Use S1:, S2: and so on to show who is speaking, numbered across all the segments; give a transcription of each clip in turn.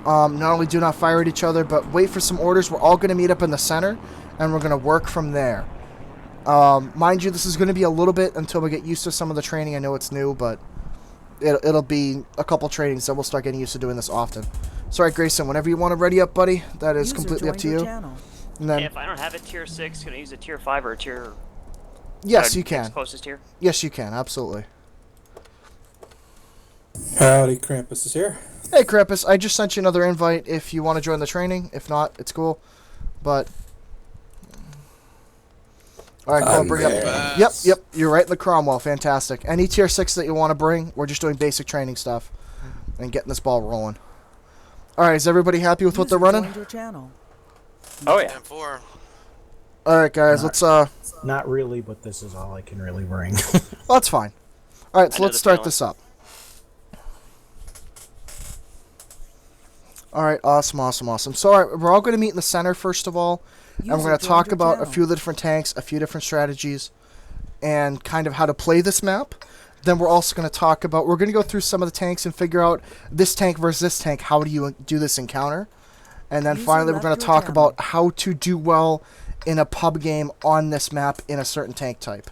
S1: Not only do not fire at each other, but wait for some orders. We're all going to meet up in the center, and we're going to work from there. Mind you, this is going to be a little bit until we get used to some of the training. I know it's new, but it'll be a couple trainings that we'll start getting used to doing this often. Sorry, Grayson, whenever you want to ready up, buddy, that is completely up to you.
S2: And then, if I don't have a tier 6, can I use a tier 5 or a tier...
S1: Yes, you can.
S2: Closest tier?
S1: Yes, you can, absolutely.
S3: Howdy, Krampus is here.
S1: Hey, Krampus, I just sent you another invite if you want to join the training. If not, it's cool. But... Alright, go bring up... Yep, you're right in the Cromwell. Fantastic. Any tier 6 that you want to bring, we're just doing basic training stuff. And getting this ball rolling. Alright, is everybody happy with what they're running?
S2: Oh, yeah.
S1: Alright, guys, let's,
S4: Not really, but this is all I can really bring.
S1: Well, that's fine. Alright, so let's start this up. Alright, awesome. So, alright, we're all going to meet in the center, first of all. And we're going to talk about a few of the different tanks, a few different strategies, and kind of how to play this map. Then we're also going to talk about... We're going to go through some of the tanks and figure out this tank versus this tank. How do you do this encounter? And then finally, we're going to talk about how to do well in a pub game on this map in a certain tank type.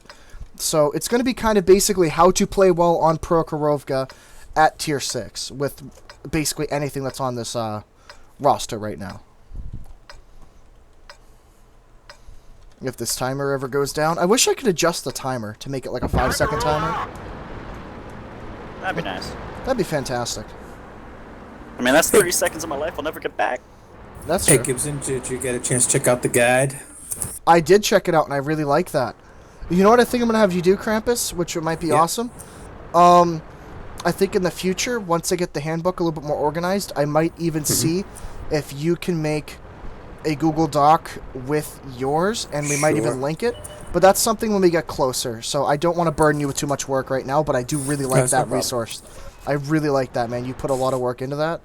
S1: So it's going to be kind of basically how to play well on Prohkarovka at tier 6 with basically anything that's on this roster right now. If this timer ever goes down. I wish I could adjust the timer to make it like a 5-second timer.
S2: That'd be nice.
S1: That'd be fantastic.
S2: I mean, that's 30 seconds of my life I'll never get back.
S1: That's
S3: Hey,
S1: true.
S3: Gibson, did you get a chance to check out the guide?
S1: I did check it out, and I really like that. You know what I think I'm going to have you do, Krampus? Which might be awesome? I think in the future, once I get the handbook a little bit more organized, I might even see if you can make a Google Doc with yours, and we might even link it. But that's something when we get closer, so I don't want to burden you with too much work right now, but I do really like that resource. I really like that, man. You put a lot of work into that,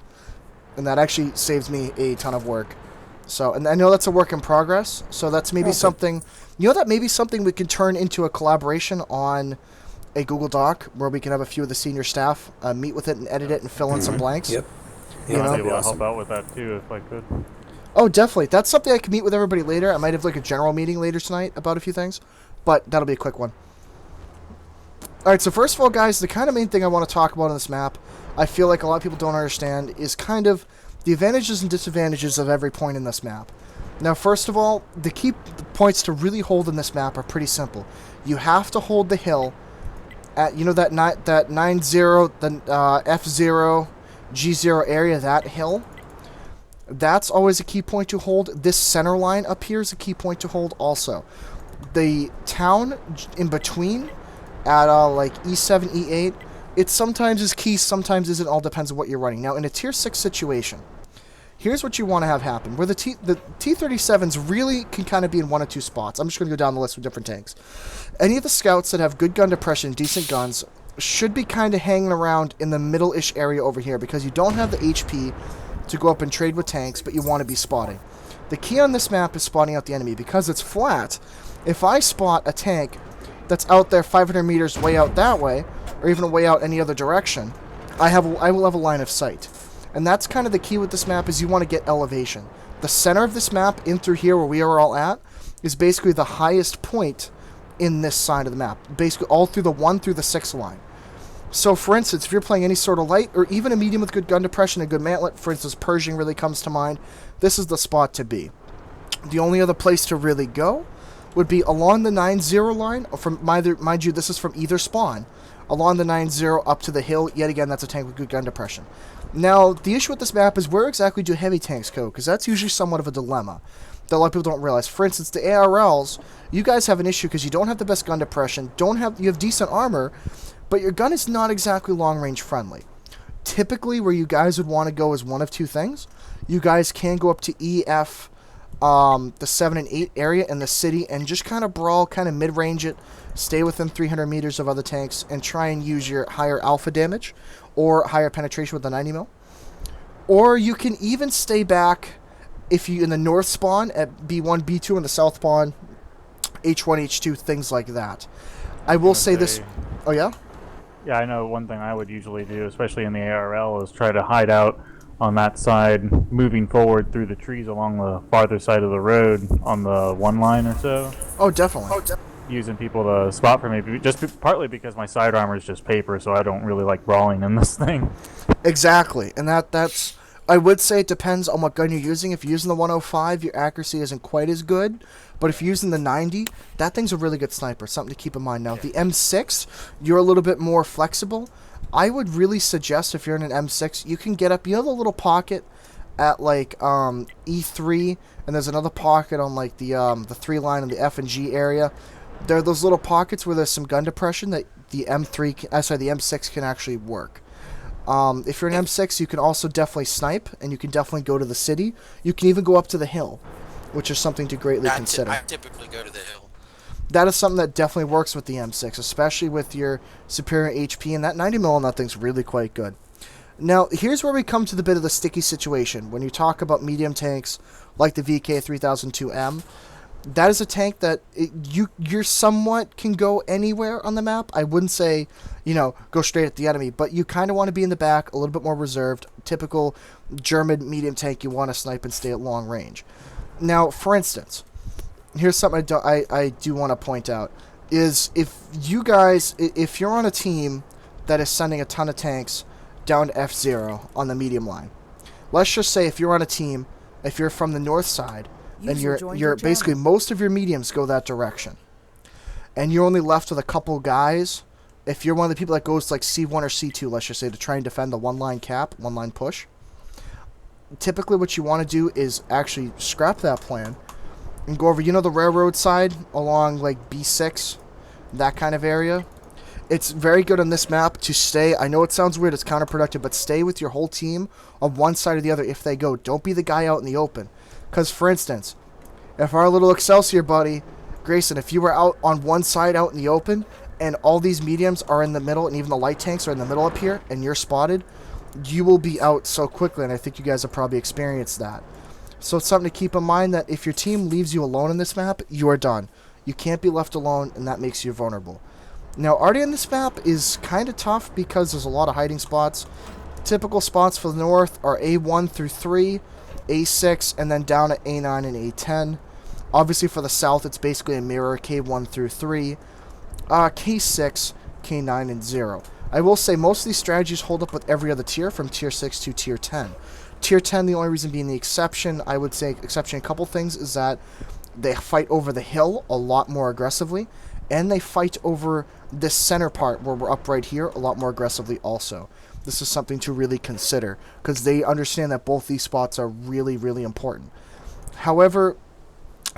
S1: and that actually saves me a ton of work. So, and I know that's a work in progress, so that's maybe something, you know, that maybe something we can turn into a collaboration on a Google Doc, where we can have a few of the senior staff meet with it and edit it and fill in some blanks.
S5: Yep.
S1: You know?
S5: I'd be able to help out with that too if I could.
S1: Oh, definitely. That's something I can meet with everybody later. I might have like a general meeting later tonight about a few things, but that'll be a quick one. Alright, so first of all, guys, the kind of main thing I want to talk about on this map, I feel like a lot of people don't understand, is kind of the advantages and disadvantages of every point in this map. Now, first of all, the key points to really hold in this map are pretty simple. You have to hold the hill at, you know, that 9-0, the F0, G0 area, that hill. That's always a key point to hold. This center line up here is a key point to hold also. The town in between at like E7, E8, it sometimes is key, sometimes isn't. All depends on what you're running. Now, in a tier 6 situation, here's what you want to have happen. Where the T-37s really can kind of be in one or two spots. I'm just going to go down the list with different tanks. Any of the scouts that have good gun depression, decent guns, should be kind of hanging around in the middle-ish area over here because you don't have the HP to go up and trade with tanks, but you want to be spotting. The key on this map is spotting out the enemy. Because it's flat, if I spot a tank that's out there 500 meters way out that way, or even way out any other direction, I will have a line of sight. And that's kind of the key with this map, is you want to get elevation. The center of this map, in through here where we are all at, is basically the highest point in this side of the map. Basically all through the 1 through the 6 line. So, for instance, if you're playing any sort of light, or even a medium with good gun depression and good mantlet, for instance, Pershing really comes to mind, this is the spot to be. The only other place to really go would be along the 9-0 line, or from mind you, this is from either spawn, along the 9-0 up to the hill. Yet again, that's a tank with good gun depression. Now, the issue with this map is where exactly do heavy tanks go? Because that's usually somewhat of a dilemma that a lot of people don't realize. For instance, the ARLs, you guys have an issue because you don't have the best gun depression, you have decent armor, but your gun is not exactly long-range friendly. Typically, where you guys would want to go is one of two things. You guys can go up to EF, the 7 and 8 area in the city, and just kind of brawl, kind of mid-range it, stay within 300 meters of other tanks, and try and use your higher alpha damage, or higher penetration with the 90 mil. Or you can even stay back if you in the north spawn at B1, B2, and the south spawn, H1, H2, things like that. I will say this... Oh, yeah?
S5: Yeah, I know one thing I would usually do, especially in the ARL, is try to hide out on that side, moving forward through the trees along the farther side of the road on the one line or so.
S1: Oh, definitely.
S5: Using people to spot for me, partly because my side armor is just paper, so I don't really like brawling in this thing.
S1: Exactly, and that's. I would say it depends on what gun you're using. If you're using the 105, your accuracy isn't quite as good. But if you're using the 90, that thing's a really good sniper. Something to keep in mind. Now, the M6, you're a little bit more flexible. I would really suggest if you're in an M6, you can get up. You know the little pocket at like E3, and there's another pocket on like the 3 line in the F and G area. There are those little pockets where there's some gun depression that the M6 can actually work. If you're an M6, you can also definitely snipe, and you can definitely go to the city. You can even go up to the hill, which is something to greatly consider.
S6: I typically go to the hill.
S1: That is something that definitely works with the M6, especially with your superior HP, and that 90 mil on that thing's really quite good. Now, here's where we come to the bit of the sticky situation. When you talk about medium tanks like the VK3002M, that is a tank that you're somewhat can go anywhere on the map. I wouldn't say, go straight at the enemy, but you kind of want to be in the back, a little bit more reserved. Typical German medium tank, you want to snipe and stay at long range. Now, for instance, here's something I do want to point out, is if you're on a team that is sending a ton of tanks down to F0 on the medium line, let's just say if you're on a team, if you're from the north side, and you're basically most of your mediums go that direction, and you're only left with a couple guys. If you're one of the people that goes like C1 or C2, let's just say, to try and defend the one-line cap, one-line push, typically what you want to do is actually scrap that plan and go over, the railroad side along like B6, that kind of area. It's very good on this map to stay. I know it sounds weird, it's counterproductive, but stay with your whole team on one side or the other if they go. Don't be the guy out in the open. Because, for instance, if our little Excelsior buddy, Grayson, if you were out on one side out in the open, and all these mediums are in the middle, and even the light tanks are in the middle up here, and you're spotted, you will be out so quickly, and I think you guys have probably experienced that. So it's something to keep in mind that if your team leaves you alone in this map, you are done. You can't be left alone, and that makes you vulnerable. Now, already on this map is kind of tough because there's a lot of hiding spots. Typical spots for the north are A1 through 3, A6, and then down at A9 and A10. Obviously for the south, it's basically a mirror, K1 through 3, K6, K9, and 0. I will say most of these strategies hold up with every other tier, from tier 6 to tier 10. Tier 10, the only reason being the exception, I would say exception a couple things, is that they fight over the hill a lot more aggressively, and they fight over this center part where we're up right here a lot more aggressively also. This is something to really consider, because they understand that both these spots are really, really important. However,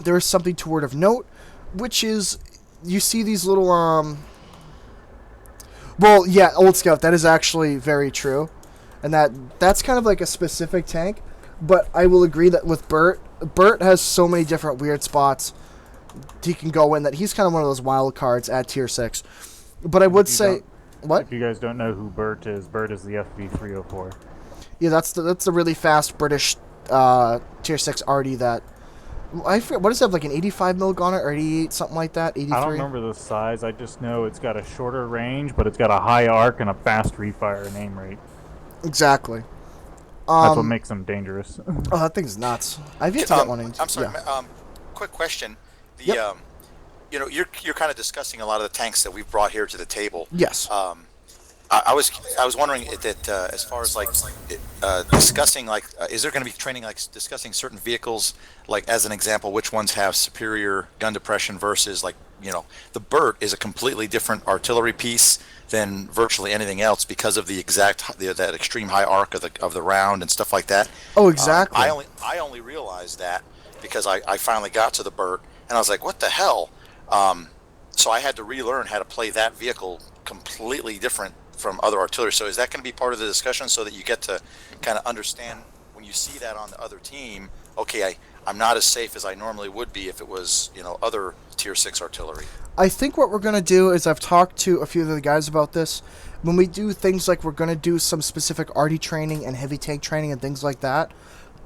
S1: there is something toward of note, which is, you see these little, well, yeah, Old Scout, that is actually very true. And that's kind of like a specific tank, but I will agree that with Bert has so many different weird spots he can go in that he's kind of one of those wild cards at tier 6. But I would say... What?
S5: If you guys don't know who Bert is the FV304.
S1: Yeah, that's the really fast British tier 6 arty that... I forget, what does it have, like an 85 mil gun or 88, something like that? 83?
S5: I don't remember the size. I just know it's got a shorter range, but it's got a high arc and a fast refire and aim rate.
S1: Exactly.
S5: That's what makes them dangerous.
S1: Oh, that thing's nuts. I've yet to get one.
S6: I'm sorry.
S1: Yeah.
S6: Quick question. The
S1: Yep.
S6: you're kind of discussing a lot of the tanks that we've brought here to the table.
S1: Yes.
S6: I was wondering that as far as discussing is there going to be training discussing certain vehicles, like as an example, which ones have superior gun depression versus the Burt is a completely different artillery piece than virtually anything else because of the that extreme high arc of the round and stuff like that.
S1: Oh, exactly.
S6: I only realized that because I finally got to the Burt and I was like, what the hell? So I had to relearn how to play that vehicle completely different from other artillery. So is that going to be part of the discussion so that you get to kind of understand when you see that on the other team, okay, I'm not as safe as I normally would be if it was, other tier 6 artillery?
S1: I think what we're going to do is, I've talked to a few of the guys about this, when we do things like we're going to do some specific arty training and heavy tank training and things like that,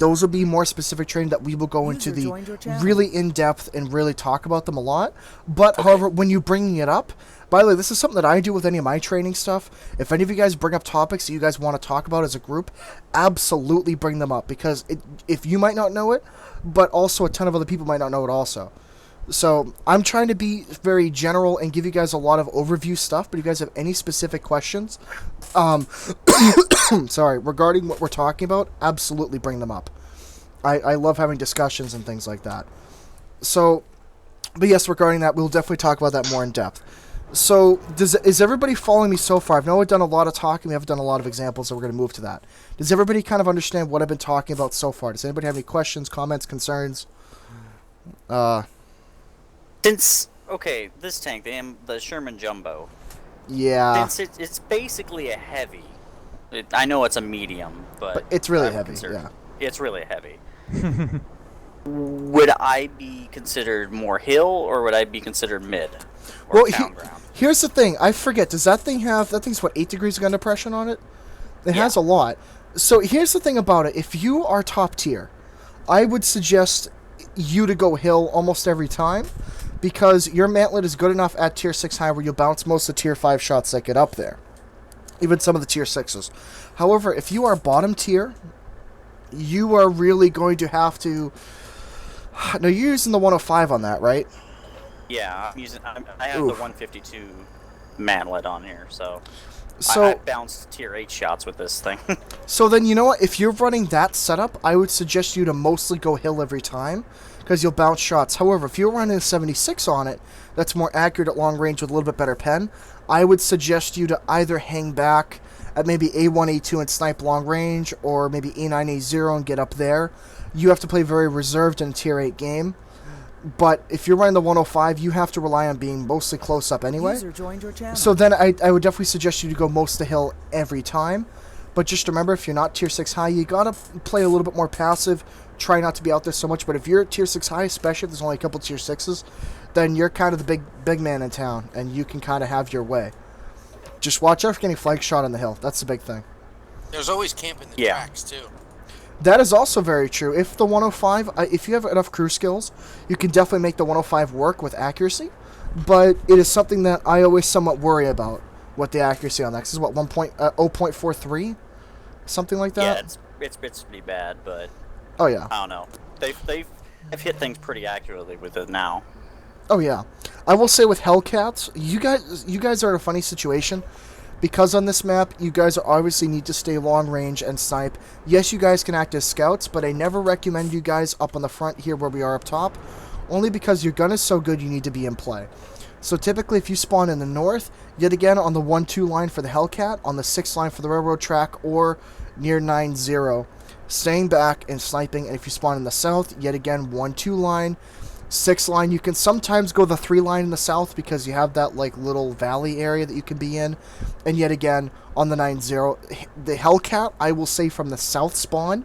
S1: those will be more specific training that we will go into the really in-depth and really talk about them a lot. But, however, when you're bringing it up, by the way, this is something that I do with any of my training stuff. If any of you guys bring up topics that you guys want to talk about as a group, absolutely bring them up. Because if you might not know it, but also a ton of other people might not know it also. So I'm trying to be very general and give you guys a lot of overview stuff, but if you guys have any specific questions, sorry, regarding what we're talking about, absolutely bring them up. I love having discussions and things like that. So, but yes, regarding that, we'll definitely talk about that more in depth. So, is everybody following me so far? I know I've done a lot of talking, we haven't done a lot of examples, so we're going to move to that. Does everybody kind of understand what I've been talking about so far? Does anybody have any questions, comments, concerns?
S7: Okay, this tank, the Sherman Jumbo.
S1: Yeah.
S7: Since it's basically a heavy. I know it's a medium, but
S1: it's really heavy. Yeah.
S7: It's really heavy. Would I be considered more hill, or would I be considered mid? Or town ground?
S1: Here's the thing. I forget. Does that thing have... That thing's, what, 8 degrees of gun depression on it? It has a lot. So here's the thing about it. If you are top tier, I would suggest you to go hill almost every time, because your mantlet is good enough at tier 6 high where you'll bounce most of the tier 5 shots that get up there. Even some of the tier 6s. However, if you are bottom tier, you are really going to have to... No, you're using the 105 on that, right?
S7: Yeah, I have the 152 mantlet on here, so I bounced tier 8 shots with this thing.
S1: So then, you know what? If you're running that setup, I would suggest you to mostly go hill every time, because you'll bounce shots. However, if you're running a 76 on it, that's more accurate at long range with a little bit better pen, I would suggest you to either hang back at maybe A1, A2 and snipe long range, or maybe A9, A0 and get up there. You have to play very reserved in a tier 8 game. But if you're running the 105, you have to rely on being mostly close up anyway. So then I would definitely suggest you to go most to hill every time. But just remember, if you're not tier 6 high, you gotta play a little bit more passive. Try not to be out there so much. But if you're tier 6 high, especially if there's only a couple tier 6s, then you're kind of the big man in town, and you can kind of have your way. Just watch out for getting flank shot on the hill. That's the big thing.
S8: There's always camp in the tracks, too.
S1: That is also very true. If the 105, if you have enough crew skills, you can definitely make the 105 work with accuracy. But it is something that I always somewhat worry about, what the accuracy on that. This is what, 0.43? Something like that?
S7: Yeah, it's pretty bad, but...
S1: Oh, yeah.
S7: I don't know. They've hit things pretty accurately with it now.
S1: Oh, yeah. I will say with Hellcats, you guys are in a funny situation. Because on this map, you guys obviously need to stay long range and snipe. Yes, you guys can act as scouts, but I never recommend you guys up on the front here where we are up top. Only because your gun is so good, you need to be in play. So typically, if you spawn in the north, yet again on the 1-2 line for the Hellcat, on the 6 line for the railroad track, or near 9-0, staying back and sniping. And if you spawn in the south, yet again 1-2 line, 6 line. You can sometimes go the 3 line in the south because you have that like little valley area that you can be in. And yet again on the 9-0, the Hellcat, I will say from the south spawn,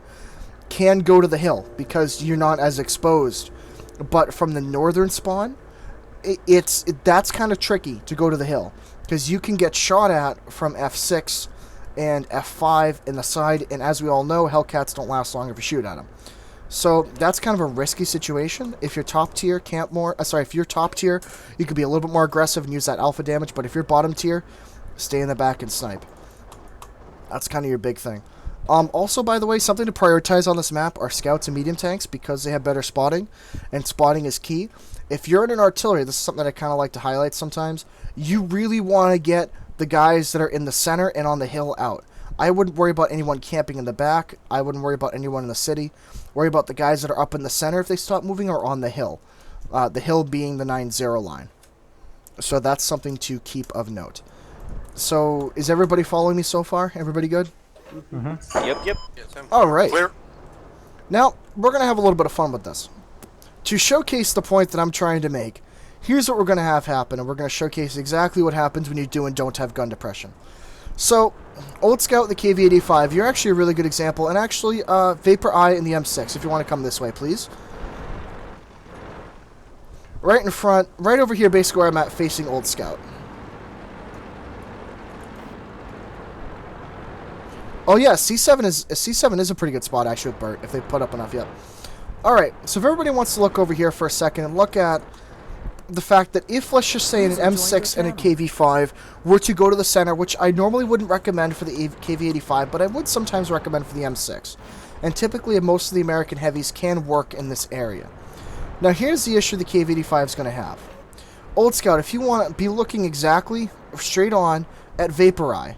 S1: can go to the hill because you're not as exposed. But from the northern spawn, that's kind of tricky to go to the hill because you can get shot at from F6 and F5 in the side, and as we all know, Hellcats don't last long if you shoot at them. So that's kind of a risky situation. If you're top tier, if you're top tier, you could be a little bit more aggressive and use that alpha damage, but if you're bottom tier, stay in the back and snipe. That's kind of your big thing. Also, by the way, something to prioritize on this map are scouts and medium tanks because they have better spotting, and spotting is key. If you're in an artillery, this is something that I kind of like to highlight sometimes, you really want to get the guys that are in the center and on the hill out. I wouldn't worry about anyone camping in the back. I wouldn't worry about anyone in the city. Worry about the guys that are up in the center if they stop moving or on the hill. The hill being the 9-0 line. So that's something to keep of note. So is everybody following me so far? Everybody good?
S7: Mm-hmm. Yep.
S1: All right.
S6: Clear.
S1: Now, we're going to have a little bit of fun with this. To showcase the point that I'm trying to make, here's what we're going to have happen, and we're going to showcase exactly what happens when you do and don't have gun depression. So, Old Scout, the KV-85, you're actually a really good example, and actually, Vapor Eye and the M6, if you want to come this way, please. Right in front, right over here, basically where I'm at, facing Old Scout. Oh yeah, C7 is a pretty good spot actually with Bert if they put up enough. Yep. All right. So if everybody wants to look over here for a second and look at the fact that if, let's just say, an M6 and a KV5 were to go to the center, which I normally wouldn't recommend for the KV85, but I would sometimes recommend for the M6. And typically, most of the American heavies can work in this area. Now, here's the issue the KV85 is going to have. Old Scout, if you want to be looking exactly straight on at Vapor Eye,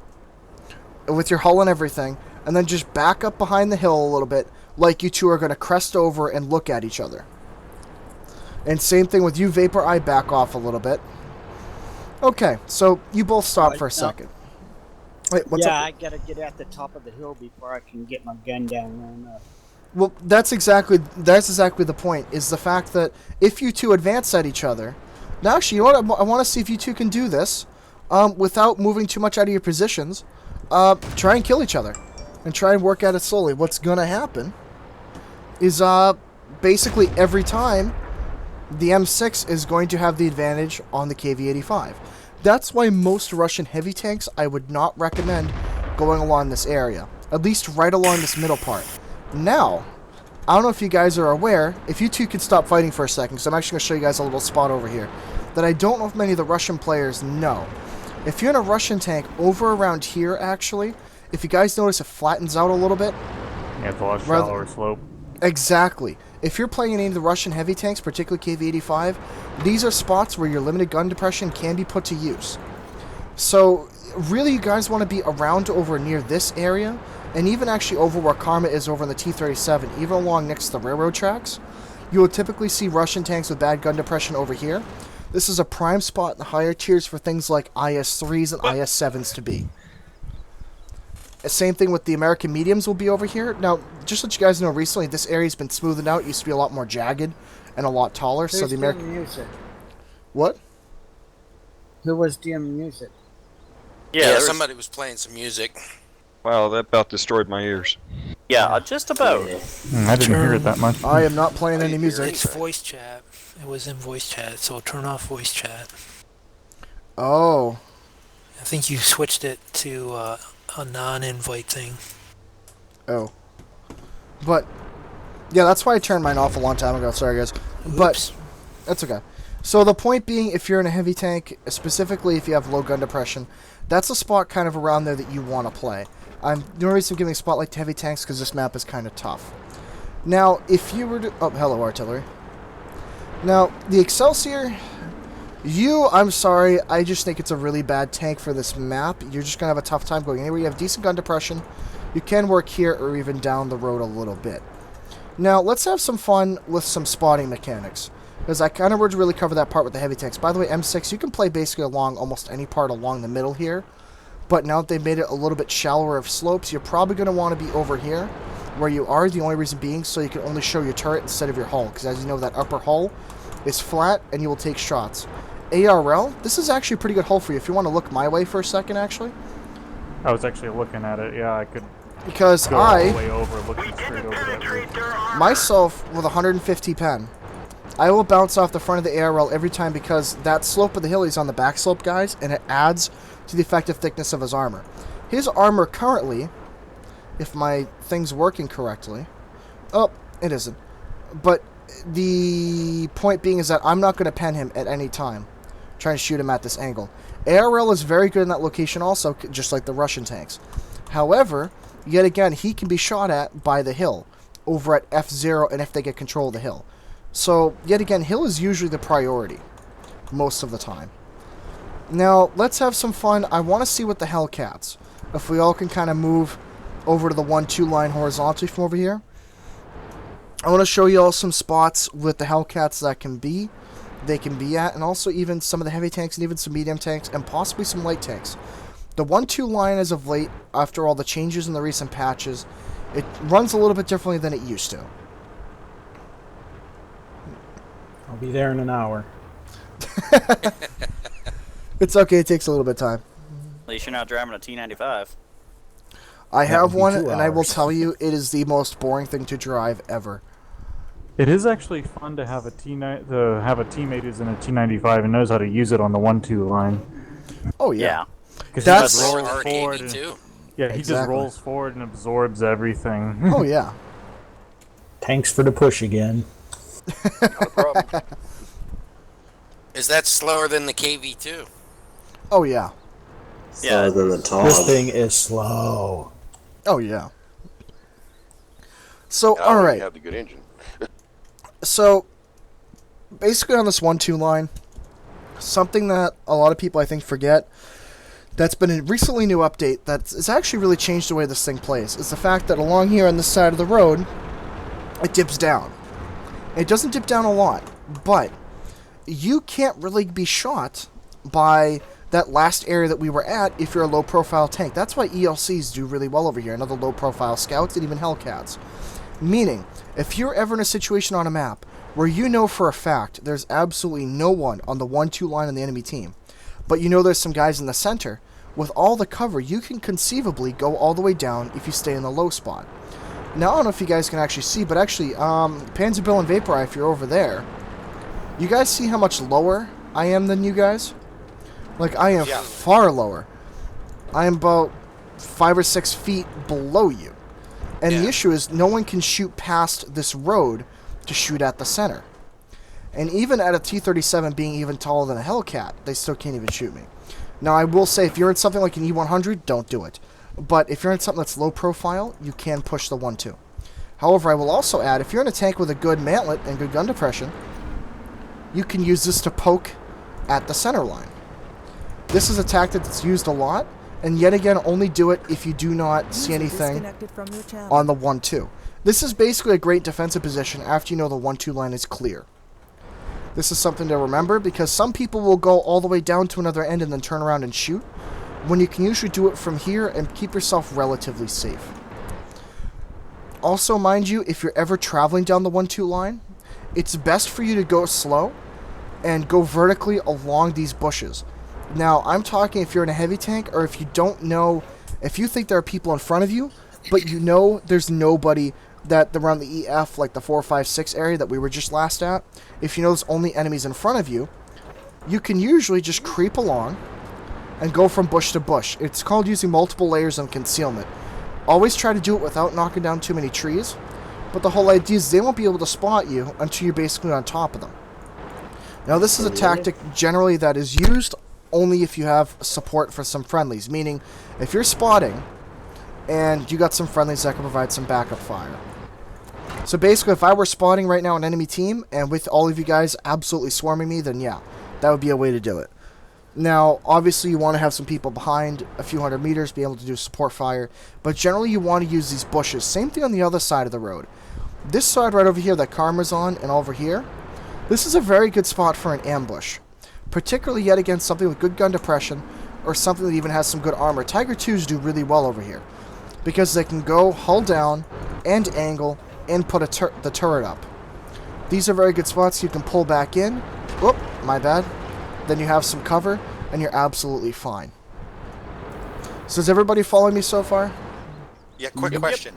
S1: with your hull and everything, and then just back up behind the hill a little bit, like you two are going to crest over and look at each other. And same thing with you, Vapor Eye, back off a little bit. Okay, so you both stop for a second. Wait, what's up?
S9: I gotta get at the top of the hill before I can get my gun down low enough.
S1: Well, that's exactly the point, is the fact that if you two advance at each other... Now, actually, you know what? I want to see if you two can do this without moving too much out of your positions. Try and kill each other. And try and work at it slowly. What's going to happen is basically every time... the M6 is going to have the advantage on the KV-85. That's why most Russian heavy tanks I would not recommend going along this area. At least right along this middle part. Now, I don't know if you guys are aware, if you two could stop fighting for a second, because I'm actually going to show you guys a little spot over here, that I don't know if many of the Russian players know. If you're in a Russian tank over around here, actually, if you guys notice it flattens out a little bit.
S5: Yeah, it's a lot shallower slope.
S1: Exactly. If you're playing any of the Russian heavy tanks, particularly KV-85, these are spots where your limited gun depression can be put to use. So, really, you guys want to be around over near this area, and even actually over where Karma is over in the T-37, even along next to the railroad tracks. You will typically see Russian tanks with bad gun depression over here. This is a prime spot in the higher tiers for things like IS-3s and IS-7s to be. Same thing with the American mediums will be over here. Now, just to let you guys know, recently this area's been smoothed out. It used to be a lot more jagged and a lot taller.
S9: Who's
S1: so the American
S9: doing music?
S1: What?
S9: Who was doing music?
S8: Yeah, somebody was playing some music.
S10: Wow, that about destroyed my ears.
S7: Yeah, just about.
S5: I didn't hear it that much.
S1: I am not playing any music.
S11: It's voice chat. It was in voice chat, so turn off voice chat.
S1: Oh.
S11: I think you switched it to a non-invite thing.
S1: Oh. But, yeah, that's why I turned mine off a long time ago. Sorry, guys.
S11: Oops.
S1: But, that's okay. So the point being, if you're in a heavy tank, specifically if you have low gun depression, that's a spot kind of around there that you want to play. The only reason I'm giving a spotlight to heavy tanks because this map is kind of tough. Now, if you were to... Oh, hello, artillery. Now, the Excelsior... I'm sorry, I just think it's a really bad tank for this map. You're just going to have a tough time going anywhere. You have decent gun depression. You can work here or even down the road a little bit. Now, let's have some fun with some spotting mechanics. Because I kind of would really cover that part with the heavy tanks. By the way, M6, you can play basically along almost any part along the middle here. But now that they've made it a little bit shallower of slopes, you're probably going to want to be over here where you are. The only reason being so you can only show your turret instead of your hull. Because as you know, that upper hull is flat and you will take shots. ARL, this is actually a pretty good hull for you. If you want to look my way for a second, actually.
S5: I was actually looking at it. Yeah, I could
S1: because
S5: go all the way over, looking straight over that roof.
S1: Myself, with 150 pen, I will bounce off the front of the ARL every time because that slope of the hill is on the back slope, guys, and it adds to the effective thickness of his armor. His armor currently, if my thing's working correctly... Oh, it isn't. But the point being is that I'm not going to pen him at any time. Trying to shoot him at this angle. ARL is very good in that location also, just like the Russian tanks. However, yet again, he can be shot at by the hill over at F0 and if they get control of the hill. So, yet again, hill is usually the priority most of the time. Now, let's have some fun. I want to see what the Hellcats. If we all can kind of move over to the 1-2 line horizontally from over here. I want to show you all some spots with the Hellcats that they can be at, and also even some of the heavy tanks and even some medium tanks and possibly some light tanks. The 1-2 line as of late, after all the changes in the recent patches, it runs a little bit differently than it used to.
S4: I'll be there in an hour.
S1: It's okay, it takes a little bit of time.
S7: At least you're not driving a T95.
S1: I have one,
S4: 2
S1: and I will
S4: hours.
S1: tell you, it is the most boring thing to drive ever.
S5: It is actually fun to have a teammate who's in a T95 and knows how to use it on the 1-2 line.
S1: Oh yeah.
S7: Yeah.
S5: Because
S1: That's-
S5: you just roll
S8: Hard
S5: forward.
S8: AV too.
S5: Yeah, he just rolls forward and absorbs everything.
S1: Oh, yeah.
S4: Thanks for the push again.
S8: Not a problem. Is that slower than the KV2?
S1: Oh, yeah.
S7: Yeah.
S3: Than the Tog.
S4: This thing is slow.
S1: Oh, yeah. So,
S12: And I don't even
S1: alright.
S12: have the good engine.
S1: So, basically on this 1-2 line, something that a lot of people I think forget, that's been a recently new update that's actually really changed the way this thing plays, is the fact that along here on this side of the road, it dips down. It doesn't dip down a lot, but you can't really be shot by that last area that we were at if you're a low-profile tank. That's why ELCs do really well over here, and other low-profile scouts, and even Hellcats. Meaning, if you're ever in a situation on a map where you know for a fact there's absolutely no one on the 1-2 line on the enemy team, but you know there's some guys in the center, with all the cover, you can conceivably go all the way down if you stay in the low spot. Now, I don't know if you guys can actually see, but actually, Panzerbill and Vapor Eye, if you're over there, you guys see how much lower I am than you guys? Like, I am far lower. I am about 5 or 6 feet below you. And the issue is, no one can shoot past this road to shoot at the center. And even at a T-37 being even taller than a Hellcat, they still can't even shoot me. Now, I will say, if you're in something like an E100, don't do it. But if you're in something that's low profile, you can push the 1-2. However, I will also add, if you're in a tank with a good mantlet and good gun depression, you can use this to poke at the center line. This is a tactic that's used a lot, and yet again, only do it if you do not see anything on the 1-2. This is basically a great defensive position after you know the 1-2 line is clear. This is something to remember, because some people will go all the way down to another end and then turn around and shoot, when you can usually do it from here and keep yourself relatively safe. Also, mind you, if you're ever traveling down the 1-2 line, it's best for you to go slow and go vertically along these bushes. Now, I'm talking if you're in a heavy tank, or if you don't know, if you think there are people in front of you, but you know there's nobody that around the EF, like the 4, 5, 6 area that we were just last at, if you know there's only enemies in front of you, you can usually just creep along and go from bush to bush. It's called using multiple layers of concealment. Always try to do it without knocking down too many trees, but the whole idea is they won't be able to spot you until you're basically on top of them. Now, this is a tactic generally that is used only if you have support for some friendlies, meaning if you're spotting and you got some friendlies that can provide some backup fire. So basically, if I were spotting right now an enemy team and with all of you guys absolutely swarming me, then yeah, that would be a way to do it. Now, obviously, you want to have some people behind a few hundred meters, be able to do support fire, but generally you want to use these bushes. Same thing on the other side of the road. This side right over here that Karma's on, and over here, this is a very good spot for an ambush. Particularly yet against something with good gun depression, or something that even has some good armor. Tiger 2s do really well over here, because they can go hull down, and angle, and put the turret up. These are very good spots. You can pull back in. Whoop, my bad. Then you have some cover, and you're absolutely fine. So is everybody following me so far?
S6: Yeah, quick question.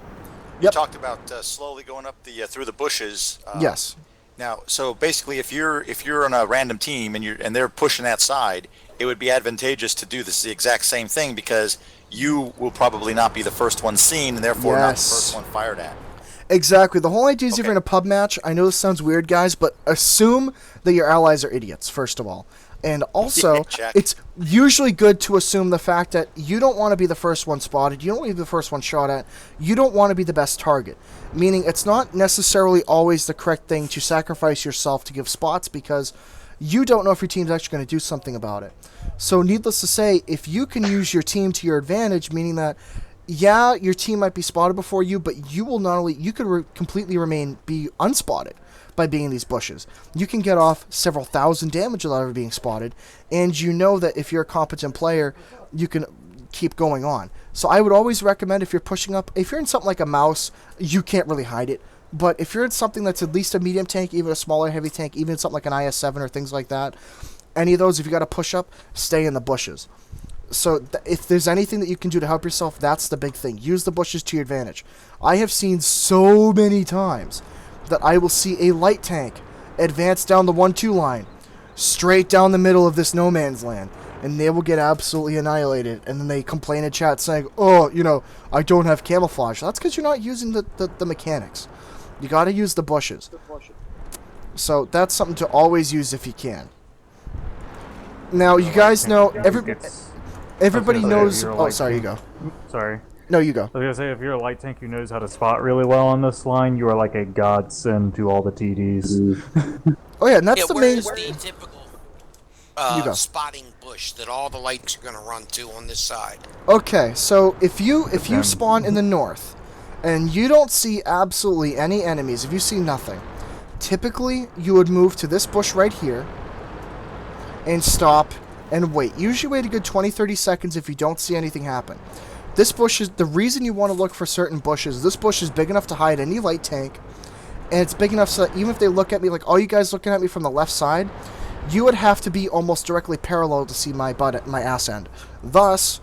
S1: Yep.
S6: You talked about slowly going up the through the bushes.
S1: Yes.
S6: Now, so basically, if you're on a random team and they're pushing that side, it would be advantageous to do the exact same thing, because you will probably not be the first one seen, and therefore not the first one fired at.
S1: Exactly. The whole idea is if you're in a pub match, I know this sounds weird, guys, but assume that your allies are idiots, first of all. And also, it's usually good to assume the fact that you don't want to be the first one spotted, you don't want to be the first one shot at, you don't want to be the best target. Meaning, it's not necessarily always the correct thing to sacrifice yourself to give spots, because you don't know if your team's actually going to do something about it. So, needless to say, if you can use your team to your advantage, meaning that, yeah, your team might be spotted before you, but you will not only, you could completely be unspotted by being in these bushes. You can get off several thousand damage without ever being spotted, and you know that if you're a competent player, you can keep going on. So I would always recommend, if you're pushing up, if you're in something like a mouse, you can't really hide it, but if you're in something that's at least a medium tank, even a smaller heavy tank, even something like an IS-7 or things like that, any of those, if you got to push up, stay in the bushes. So if there's anything that you can do to help yourself, that's the big thing. Use the bushes to your advantage. I have seen so many times that I will see a light tank advance down the 1-2 line, straight down the middle of this no man's land, and they will get absolutely annihilated. And then they complain in chat saying, oh, you know, I don't have camouflage. That's because you're not using the mechanics. You got to use the bushes. So that's something to always use if you can. Now, you guys know, everybody knows... Oh, sorry, you go.
S5: Sorry.
S1: No, you go.
S5: I was going to say, if you're a light tank who knows how to spot really well on this line, you are like a godsend to all the TDs.
S1: Oh, yeah, and that's the main...
S8: Where's the typical spotting bush that all the lights are going to run to on this side?
S1: Okay, so if you spawn in the north, and you don't see absolutely any enemies, if you see nothing, typically you would move to this bush right here, and stop and wait. Usually wait a good 20-30 seconds if you don't see anything happen. This bush is the reason you want to look for certain bushes. This bush is big enough to hide any light tank, and it's big enough so that even if they look at me like all you guys looking at me from the left side, you would have to be almost directly parallel to see my butt, my ass end. Thus,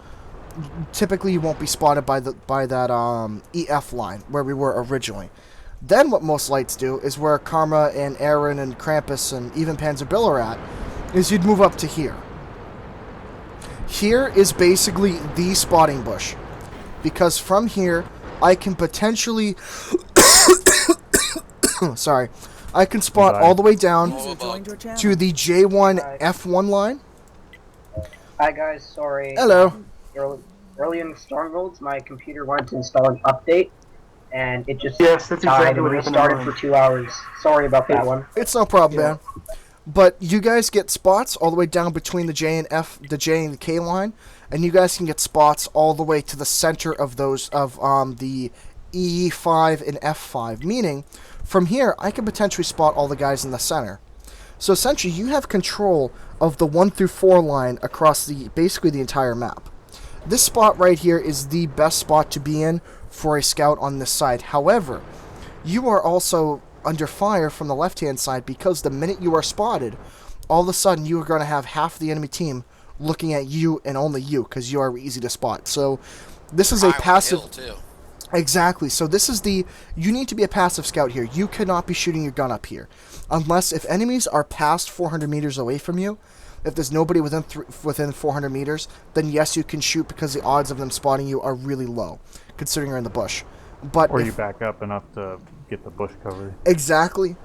S1: typically you won't be spotted by that EF line where we were originally. Then what most lights do is where Karma and Aaron and Krampus and even Panzer Bill are at, is you'd move up to here. Here is basically the spotting bush, because from here I can potentially sorry, I can spot all the way down to the J1 F1 line.
S9: Hi guys, sorry.
S1: Hello.
S9: Early in Strongholds, my computer wanted to install an update, and it just
S12: that's
S9: died
S12: exactly
S9: and
S12: what
S9: restarted for 2 hours. Sorry about that one.
S1: It's no problem, man. But you guys get spots all the way down between the J and F, the J and the K line, and you guys can get spots all the way to the center of those of the E5 and F5. Meaning, from here I can potentially spot all the guys in the center. So essentially, you have control of the 1 through 4 line across basically the entire map. This spot right here is the best spot to be in for a scout on this side. However, you are also under fire from the left-hand side, because the minute you are spotted, all of a sudden you are going to have half the enemy team looking at you and only you, because you are easy to spot. So this is a passive... Exactly. So this is you need to be a passive scout here. You cannot be shooting your gun up here. Unless if enemies are past 400 meters away from you, if there's nobody within 400 meters, then yes, you can shoot, because the odds of them spotting you are really low, considering you're in the bush. But
S5: or you back up enough to get the bush covered.
S1: Exactly.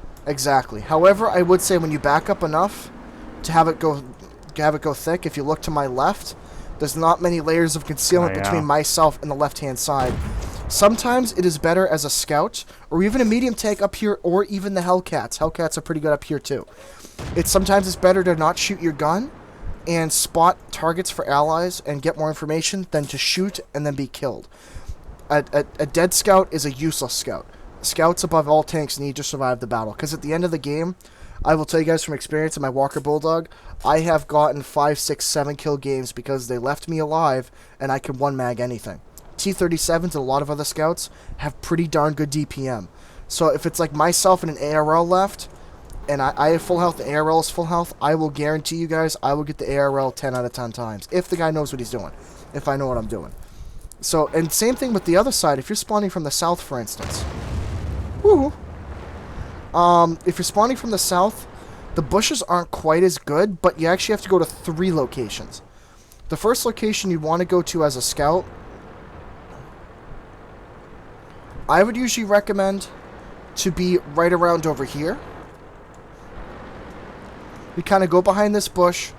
S1: However, I would say when you back up enough to have it go thick, if you look to my left, there's not many layers of concealment between myself and the left-hand side. Sometimes it is better as a scout, or even a medium tank up here, or even the Hellcats. Hellcats are pretty good up here too. Sometimes it's better to not shoot your gun and spot targets for allies and get more information than to shoot and then be killed. A dead scout is a useless scout. Scouts above all tanks need to survive the battle, because at the end of the game, I will tell you guys from experience in my Walker Bulldog, I have gotten 5, 6, 7 kill games because they left me alive and I can one-mag anything. T-37s and a lot of other scouts have pretty darn good DPM. So if it's like myself and an ARL left, and I have full health, the ARL is full health, I will guarantee you guys I will get the ARL 10 out of 10 times. If the guy knows what he's doing. If I know what I'm doing. So, and same thing with the other side. If you're spawning from the south, for instance. Woo! If you're spawning from the south, the bushes aren't quite as good, but you actually have to go to 3 locations. The first location you want to go to as a scout, I would usually recommend to be right around over here. You kind of go behind this bush,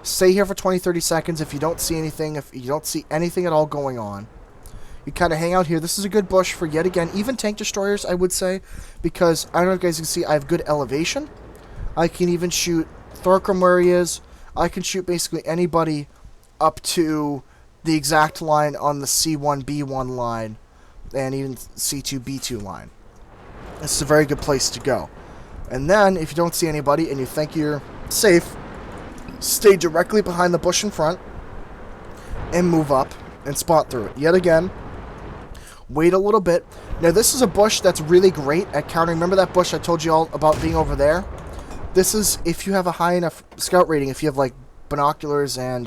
S1: stay here for 20-30 seconds. If you don't see anything, if you don't see anything at all going on, you kind of hang out here. This is a good bush for, yet again, even tank destroyers, I would say, because I don't know if you guys can see, I have good elevation. I can even shoot Thorcrum where he is. I can shoot basically anybody up to the exact line on the C1, B1 line, and even C2, B2 line. This is a very good place to go. And then, if you don't see anybody and you think you're safe, stay directly behind the bush in front and move up and spot through it. Yet again, wait a little bit. Now, this is a bush that's really great at countering. Remember that bush I told you all about being over there? This is if you have a high enough scout rating, if you have like binoculars and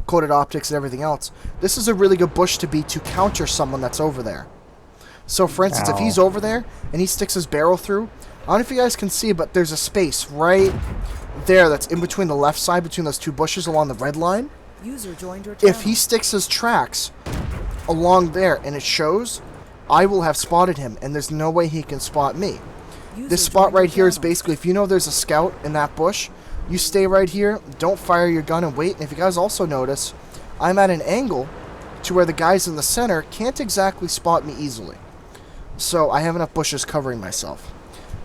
S1: coated optics and everything else. This is a really good bush to be to counter someone that's over there. So, for instance, if he's over there and he sticks his barrel through, I don't know if you guys can see, but there's a space right there that's in between the left side, between those two bushes along the red line,
S12: User joined your channel.
S1: if he sticks his tracks along there and it shows, I will have spotted him, and there's no way he can spot me. This spot right here is basically, if you know there's a scout in that bush, you stay right here, don't fire your gun and wait. And if you guys also notice, I'm at an angle to where the guys in the center can't exactly spot me easily. So I have enough bushes covering myself.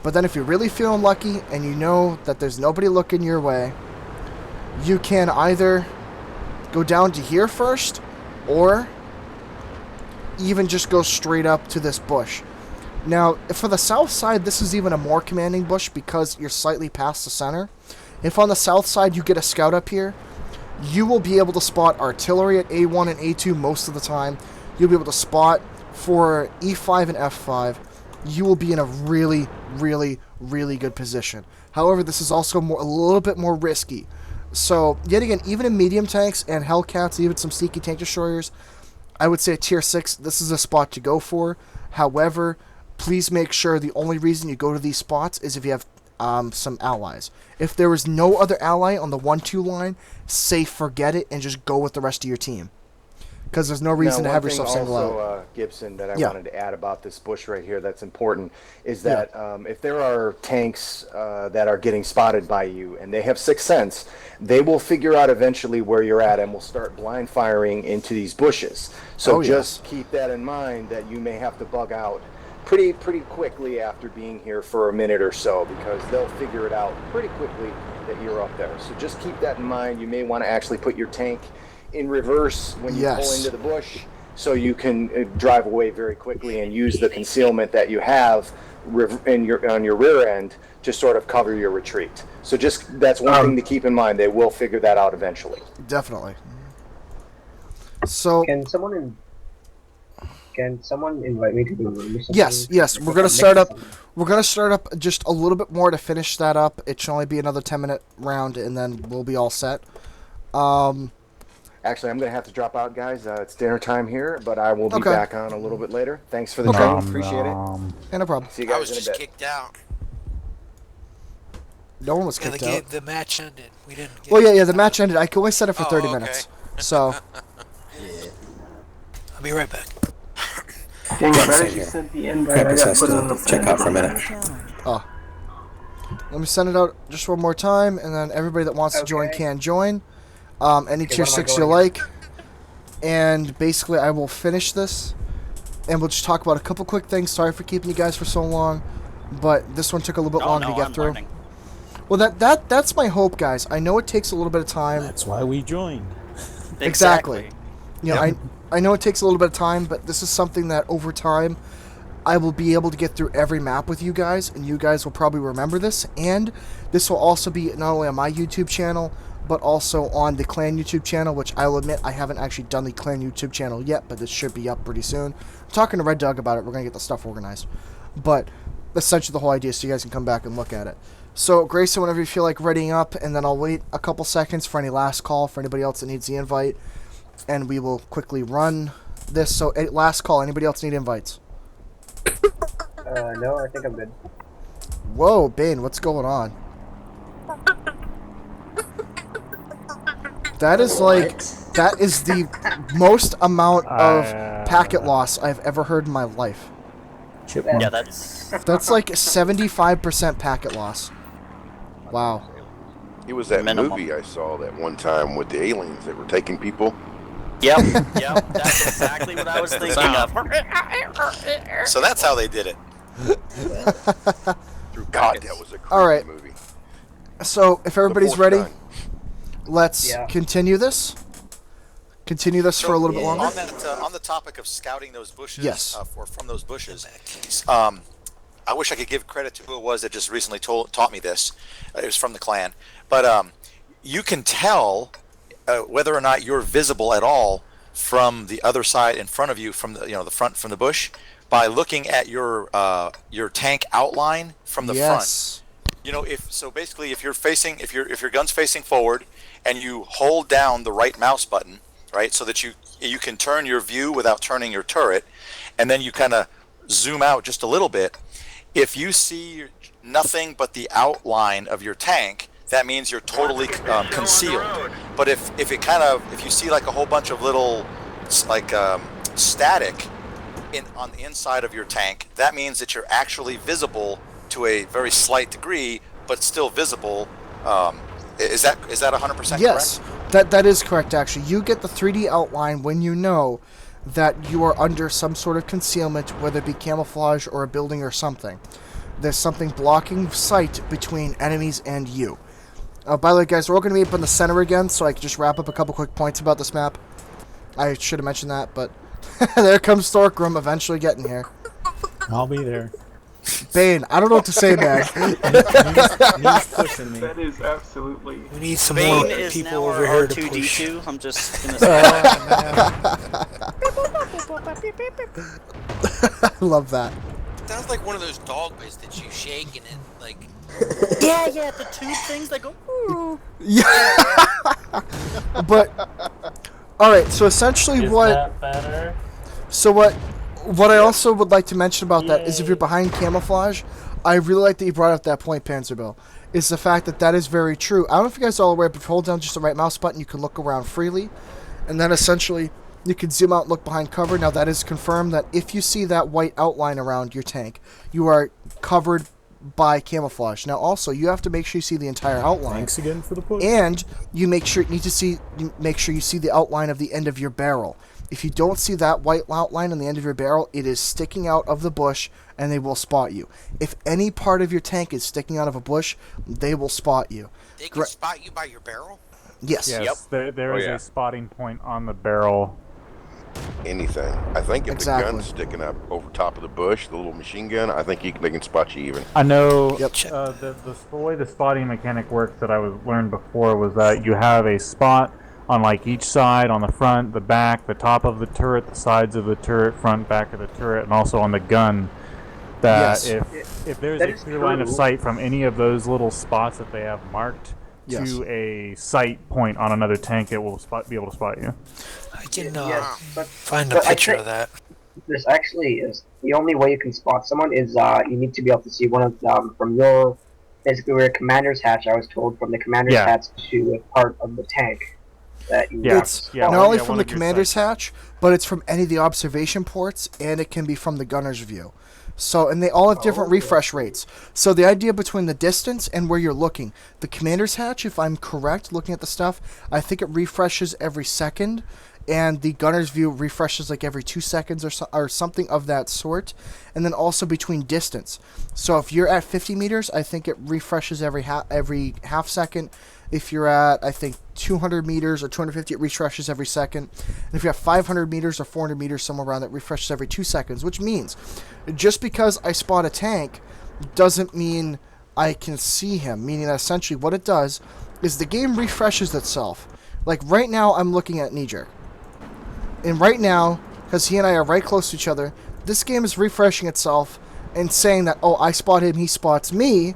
S1: But then if you're really feeling lucky and you know that there's nobody looking your way, you can either go down to here first, or even just go straight up to this bush. Now, for the south side, this is even a more commanding bush because you're slightly past the center. If on the south side you get a scout up here, you will be able to spot artillery at A1 and A2 most of the time. You'll be able to spot for E5 and F5. You will be in a really, really, really good position. However, this is also a little bit more risky. So, yet again, even in medium tanks and Hellcats, even some sneaky tank destroyers, I would say at tier 6, this is a spot to go for. However, please make sure the only reason you go to these spots is if you have some allies. If there is no other ally on the 1-2 line, say forget it and just go with the rest of your team. Because there's no reason to have yourself single out.
S13: Gibson, that I wanted to add about this bush right here that's important is that if there are tanks that are getting spotted by you and they have sixth sense, they will figure out eventually where you're at and will start blind firing into these bushes. So just keep that in mind, that you may have to bug out pretty quickly after being here for a minute or so, because they'll figure it out pretty quickly that you're up there. So just keep that in mind. You may want to actually put your tank in reverse when you pull into the bush, so you can drive away very quickly and use the concealment that you have on your rear end to sort of cover your retreat. So just that's one thing to keep in mind. They will figure that out eventually.
S1: Definitely. So
S9: Can someone invite me to the room or something?
S1: Yes. We're gonna start up. We're gonna start up just a little bit more to finish that up. It should only be another 10-minute round, and then we'll be all set.
S13: Actually, I'm going to have to drop out, guys. It's dinner time here, but I will be back on a little bit later. Thanks for the time. Appreciate it.
S1: Yeah, no problem.
S13: See you guys
S8: I was
S13: in a
S8: just
S13: bit.
S8: kicked out.
S1: No one was kicked out.
S11: The match ended. We didn't. Get
S1: Well, yeah, the match ended. I could only set it for 30 minutes. So.
S11: I'll be right back.
S9: Dang it, right as you sent the invite, I got put on the
S3: check out for a minute.
S1: Oh. Let me send it out just one more time, and then everybody that wants to join can join. Any tier 6 you like. And basically, I will finish this, and we'll just talk about a couple quick things. Sorry for keeping you guys for so long, but this one took a little bit longer to get through.
S7: Learning.
S1: Well, that's my hope, guys. I know it takes a little bit of time.
S4: That's why we joined.
S1: Exactly. You know, I know it takes a little bit of time, but this is something that over time I will be able to get through every map with you guys, and you guys will probably remember this. And this will also be not only on my YouTube channel, but also on the Clan YouTube channel, which I'll admit I haven't actually done the Clan YouTube channel yet, but this should be up pretty soon. I'm talking to Red Dog about it. We're going to get the stuff organized. But essentially the whole idea is so you guys can come back and look at it. So, Grayson, whenever you feel like readying up, and then I'll wait a couple seconds for any last call for anybody else that needs the invite, and we will quickly run this. So, last call. Anybody else need invites?
S9: No, I think I'm good.
S1: Whoa, Bane, what's going on? That is that is the most amount of packet loss I've ever heard in my life.
S7: Yeah, that's
S1: like 75% packet loss. Wow.
S14: It was that movie I saw that one time with the aliens that were taking people.
S7: Yep, that's exactly what I was thinking of.
S6: So that's how they did it.
S14: Through God, that was a creepy
S1: All right.
S14: movie.
S1: So if everybody's ready, let's
S6: Yeah.
S1: continue this. Continue this for a little bit longer.
S6: On the topic of scouting those bushes,
S1: Yes.
S6: or from those bushes, I wish I could give credit to who it was that just recently taught me this. It was from the clan, but you can tell whether or not you're visible at all from the other side in front of you, from the front from the bush, by looking at your tank outline from the front. You know, basically if your gun's facing forward and you hold down the right mouse button, right, so that you can turn your view without turning your turret, and then you kind of zoom out just a little bit. If you see nothing but the outline of your tank, that means you're totally concealed. But if you see like a whole bunch of little like static on the inside of your tank, that means that you're actually visible to a very slight degree, but still visible. Is that 100%
S1: yes,
S6: correct?
S1: that is correct. Actually, you get the 3D outline when you know that you are under some sort of concealment, whether it be camouflage or a building or something. There's something blocking sight between enemies and you. By the way, guys, we're all going to be up in the center again, so I can just wrap up a couple quick points about this map. I should have mentioned that, but there comes Storkroom eventually getting here.
S4: I'll be there.
S1: Bane, I don't know what to say, man.
S4: He's pushing me.
S12: That is absolutely...
S11: We need some
S7: Bane
S11: more
S7: is
S11: people
S7: now
S11: over
S7: our
S11: here to push.
S7: R2D2. I'm just gonna say.
S1: I love that.
S8: Sounds like one of those dog bites that you shake and it like.
S7: Yeah, the tube things that go. Ooh.
S1: Yeah. But all right, so essentially
S5: Is
S1: what?
S5: that better?
S1: So what I also would like to mention about that is if you're behind camouflage, I really like that you brought up that point, Panzerbill, is the fact that is very true. I don't know if you guys are all aware, but if you hold down just the right mouse button, you can look around freely, and then essentially you can zoom out and look behind cover. Now that is confirmed that if you see that white outline around your tank, you are covered by camouflage. Now also, you have to make sure you see the entire outline.
S4: Thanks again for the push.
S1: And you make sure you see the outline of the end of your barrel. If you don't see that white outline on the end of your barrel, it is sticking out of the bush, and they will spot you. If any part of your tank is sticking out of a bush, they will spot you.
S8: They can spot you by your barrel?
S1: Yes.
S5: Yes, there is a spotting point on the barrel.
S14: Anything. I think if
S1: Exactly.
S14: the gun's sticking up over top of the bush, the little machine gun, I think they can spot you even.
S5: I know
S1: Yep.
S5: the way the spotting mechanic works that I learned before was that you have a spot on like each side, on the front, the back, the top of the turret, the sides of the turret, front, back of the turret, and also on the gun. That
S1: Yes.
S5: if there's
S9: That
S5: a
S9: is
S5: clear line of
S9: true.
S5: sight from any of those little spots that they have marked
S1: Yes.
S5: to a sight point on another tank, it will be able to spot you.
S11: I can
S9: Yes, but
S11: find a
S9: but I
S11: picture
S9: think
S11: of that.
S9: this actually is the only way you can spot someone is you need to be able to see one of them from your basically where your commander's hatch. I was told from the commander's
S5: Yeah.
S9: hatch to a part of the tank that you.
S5: Yeah.
S1: It's
S5: Yeah,
S1: not
S5: one-
S1: only
S5: yeah,
S1: from
S5: one
S1: the
S5: of your
S1: commander's
S5: sights.
S1: hatch, but it's from any of the observation ports, and it can be from the gunner's view. So, and they all have different refresh rates. So the idea between the distance and where you're looking, the commander's hatch, if I'm correct, looking at the stuff, I think it refreshes every second, and the gunner's view refreshes like every 2 seconds or something of that sort. And then also between distance. So if you're at 50 meters, I think it refreshes every half second. If you're at, I think, 200 meters or 250, it refreshes every second. And if you're at 500 meters or 400 meters, somewhere around that, refreshes every 2 seconds, which means just because I spot a tank doesn't mean I can see him, meaning that essentially what it does is the game refreshes itself. Like right now, I'm looking at Knee-Jerk. And right now, because he and I are right close to each other, this game is refreshing itself and saying that, oh, I spot him, he spots me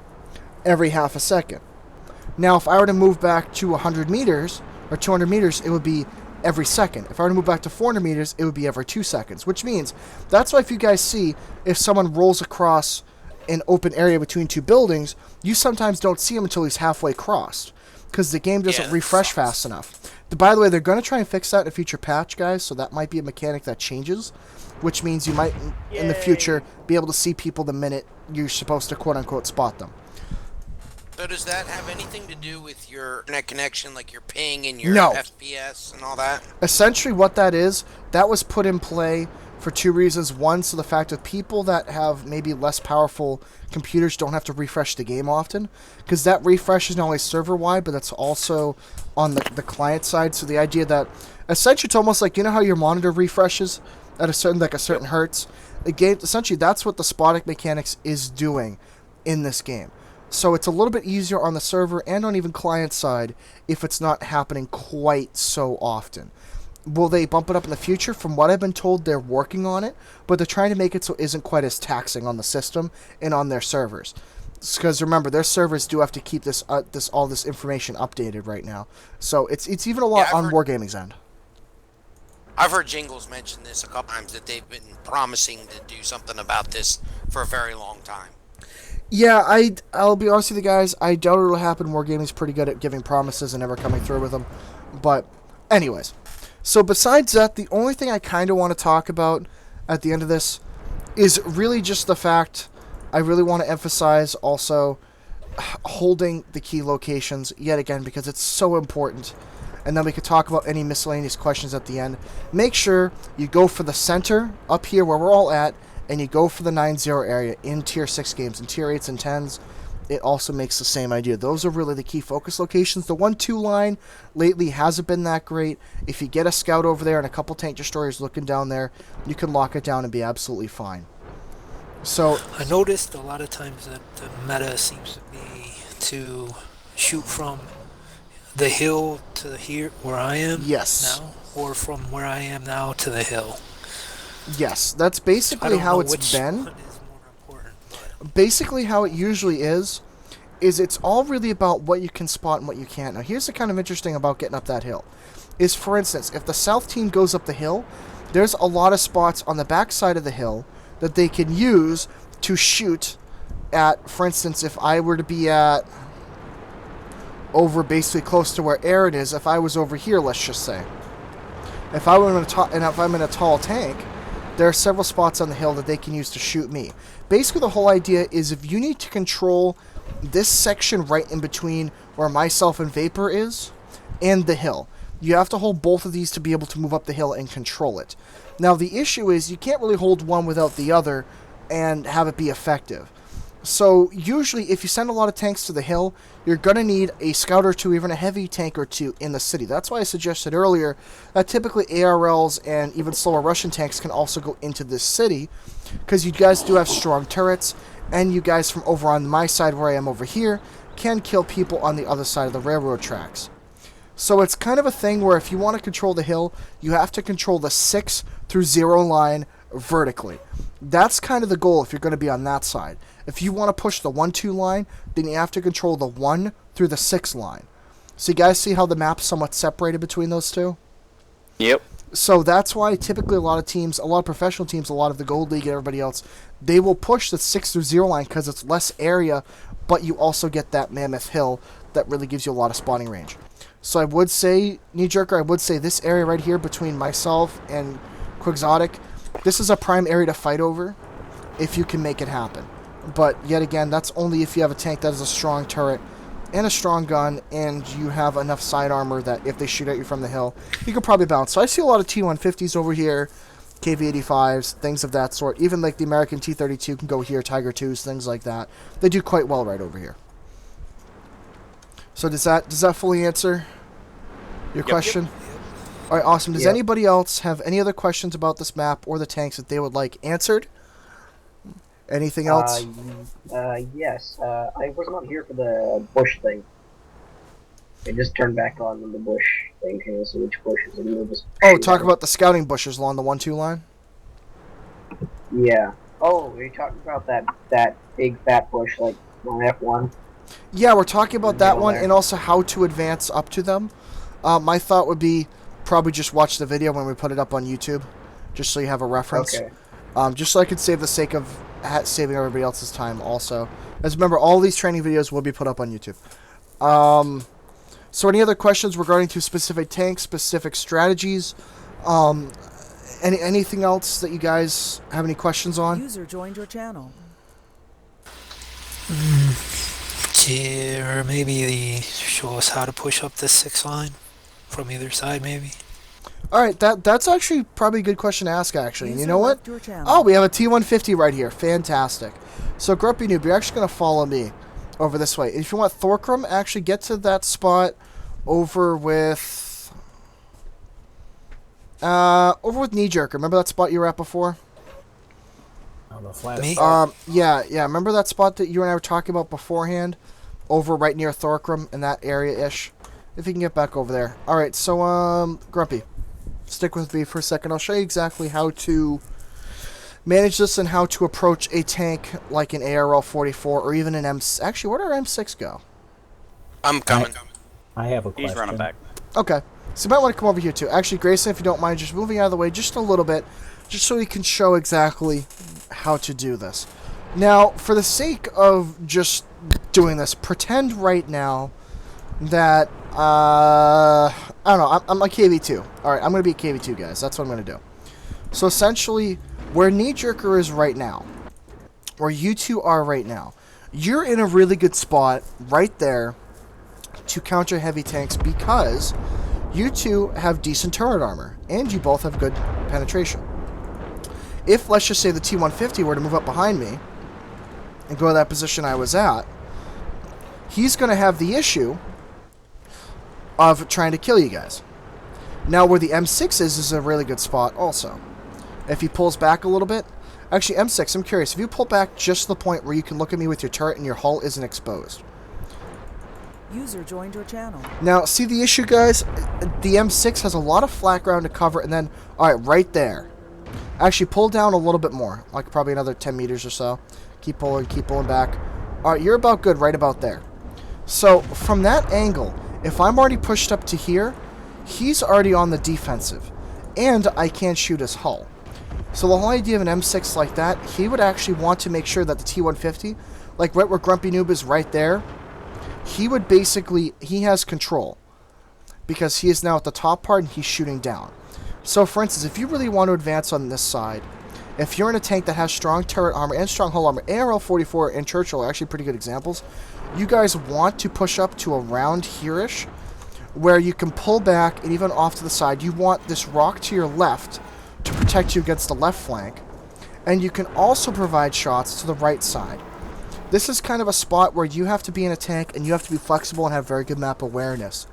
S1: every half a second. Now, if I were to move back to 100 meters or 200 meters, it would be every second. If I were to move back to 400 meters, it would be every 2 seconds, which means that's why if you guys see if someone rolls across an open area between two buildings, you sometimes don't see him until he's halfway crossed because the game doesn't refresh fast enough. By the way, they're going to try and fix that in a future patch, guys, so that might be a mechanic that changes, which means you might, in the future, be able to see people the minute you're supposed to quote-unquote spot them.
S8: So does that have anything to do with your internet connection, like your ping and your
S1: No.
S8: FPS and all that?
S1: Essentially what that is, that was put in play for two reasons. One, so the fact that people that have maybe less powerful computers don't have to refresh the game often, because that refresh is not only server-wide, but that's also on the client side. So the idea that essentially it's almost like, you know how your monitor refreshes at a certain hertz? The game, essentially that's what the spotting mechanics is doing in this game. So it's a little bit easier on the server and on even client side if it's not happening quite so often. Will they bump it up in the future? From what I've been told, they're working on it, but they're trying to make it so it isn't quite as taxing on the system and on their servers. Because remember, their servers do have to keep all this information updated right now. So it's even a lot on Wargaming's end.
S8: I've heard Jingles mention this a couple times, that they've been promising to do something about this for a very long time.
S1: Yeah, I'll be honest with you guys. I doubt it'll happen. Wargaming's pretty good at giving promises and never coming through with them. But, anyways. So besides that, the only thing I kind of want to talk about at the end of this is really just the fact I really want to emphasize also holding the key locations yet again because it's so important. And then we could talk about any miscellaneous questions at the end. Make sure you go for the center up here where we're all at, and you go for the 9-0 area in Tier 6 games. In Tier 8s and 10s, it also makes the same idea. Those are really the key focus locations. The 1-2 line lately hasn't been that great. If you get a scout over there and a couple tank destroyers looking down there, you can lock it down and be absolutely fine. So
S11: I noticed a lot of times that the meta seems to be to shoot from the hill to here where I am now, or from where I am now to the hill.
S1: Yes, that's basically how it's been. Basically how it usually is it's all really about what you can spot and what you can't. Now here's the kind of interesting about getting up that hill. Is, for instance, if the south team goes up the hill, there's a lot of spots on the back side of the hill that they can use to shoot at. For instance, if I were to be at over basically close to where Aaron is, if I was over here, let's just say, if I'm in a tall tank, there are several spots on the hill that they can use to shoot me. Basically, the whole idea is if you need to control this section right in between where myself and Vapor is and the hill, you have to hold both of these to be able to move up the hill and control it. Now, the issue is you can't really hold one without the other and have it be effective. So, usually, if you send a lot of tanks to the hill, you're going to need a scout or two, even a heavy tank or two in the city. That's why I suggested earlier that typically ARLs and even slower Russian tanks can also go into this city, because you guys do have strong turrets, and you guys from over on my side where I am over here can kill people on the other side of the railroad tracks. So it's kind of a thing where if you want to control the hill, you have to control the 6 through 0 line vertically. That's kind of the goal if you're going to be on that side. If you want to push the 1-2 line, then you have to control the 1 through the 6 line. So you guys see how the map's somewhat separated between those two?
S7: Yep.
S1: So that's why typically a lot of teams, a lot of professional teams, a lot of the Gold League and everybody else, they will push the 6 through 0 line because it's less area, but you also get that mammoth hill that really gives you a lot of spawning range. So I would say, Knee Jerker, I would say this area right here between myself and Quixotic, this is a prime area to fight over if you can make it happen. But yet again, that's only if you have a tank that has a strong turret and a strong gun, and you have enough side armor that if they shoot at you from the hill, you could probably bounce. So I see a lot of T-150s over here, KV-85s, things of that sort. Even like the American T-32 can go here, Tiger 2s, things like that. They do quite well right over here. So does that fully answer your question? All right, awesome. Does anybody else have any other questions about this map or the tanks that they would like answered? Anything else?
S9: Yes. I was not here for the bush thing. I just turned back on when the bush thing came, so which bushes and you just...
S1: Oh, talk about the scouting bushes along the 1-2 line?
S9: Yeah. Oh, you're talking about that big fat bush like on F1?
S1: Yeah, we're talking about that one and also how to advance up to them. My thought would be probably just watch the video when we put it up on YouTube, just so you have a reference.
S9: Okay.
S1: Just so I could save the sake of saving everybody else's time also. As remember, all these training videos will be put up on YouTube. So any other questions regarding to specific tanks, specific strategies? Anything else that you guys have any questions on?
S12: User joined your channel.
S11: Or maybe show us how to push up this 6 line from either side, maybe.
S1: All right, that's actually probably a good question to ask, actually. And you know what? Oh, we have a T-150 right here. Fantastic. So, Grumpy Noob, you're actually going to follow me over this way. If you want Thorkrum, actually get to that spot over with... Knee Jerker. Remember that spot you were at before?
S4: Oh, the flat
S1: yeah. Remember that spot that you and I were talking about beforehand? Over right near Thorkrum in that area-ish? If you can get back over there. All right, so, Grumpy, stick with me for a second. I'll show you exactly how to manage this and how to approach a tank like an ARL-44 or even an M... Actually, where did our M6 go?
S8: I'm coming.
S4: I have a question.
S7: He's running back.
S1: Okay. So you might want to come over here, too. Actually, Grayson, if you don't mind, just moving out of the way just a little bit, just so we can show exactly how to do this. Now, for the sake of just doing this, pretend right now that, I don't know, I'm a KV2. Alright, I'm going to be a KV2, guys. That's what I'm going to do. So, essentially, where Knee-Jerker is right now, where you two are right now, you're in a really good spot right there to counter heavy tanks because you two have decent turret armor, and you both have good penetration. If, let's just say, the T-150 were to move up behind me and go to that position I was at, he's going to have the issue of trying to kill you guys. Now, where the M6 is a really good spot also. If he pulls back a little bit... Actually, M6, I'm curious. If you pull back just to the point where you can look at me with your turret and your hull isn't exposed.
S12: User joined your channel.
S1: Now, see the issue, guys? The M6 has a lot of flat ground to cover, and then... Alright, right there. Actually, pull down a little bit more. Like, probably another 10 meters or so. Keep pulling back. Alright, you're about good right about there. So, from that angle, if I'm already pushed up to here, he's already on the defensive. And I can't shoot his hull. So the whole idea of an M6 like that, he would actually want to make sure that the T-150, like right where Grumpy Noob is right there, he would basically, he has control. Because he is now at the top part and he's shooting down. So for instance, if you really want to advance on this side, if you're in a tank that has strong turret armor and strong hull armor, ARL-44 and Churchill are actually pretty good examples, you guys want to push up to around here-ish, where you can pull back and even off to the side. You want this rock to your left to protect you against the left flank, and you can also provide shots to the right side. This is kind of a spot where you have to be in a tank and you have to be flexible and have very good map awareness.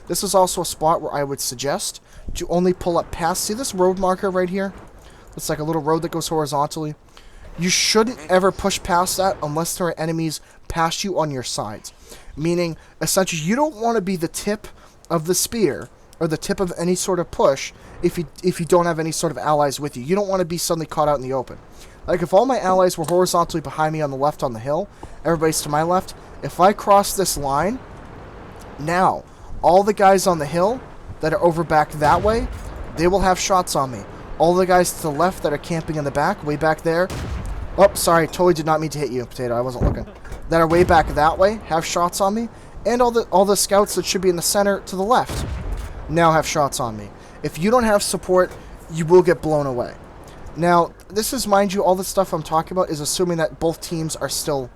S1: This is also a spot where I would suggest to only pull up past, see this road marker right here? It's like a little road that goes horizontally. You shouldn't ever push past that unless there are enemies past you on your sides. Meaning, essentially, you don't want to be the tip of the spear or the tip of any sort of push if you don't have any sort of allies with you. You don't want to be suddenly caught out in the open. Like, if all my allies were horizontally behind me on the left on the hill, everybody's to my left, if I cross this line, now, all the guys on the hill that are over back that way, they will have shots on me. All the guys to the left that are camping in the back, way back there, oh, sorry, totally did not mean to hit you, Potato, I wasn't looking, that are way back that way, have shots on me, and all the scouts that should be in the center to the left now have shots on me. If you don't have support, you will get blown away. Now, this is, mind you, all the stuff I'm talking about is assuming that both teams are still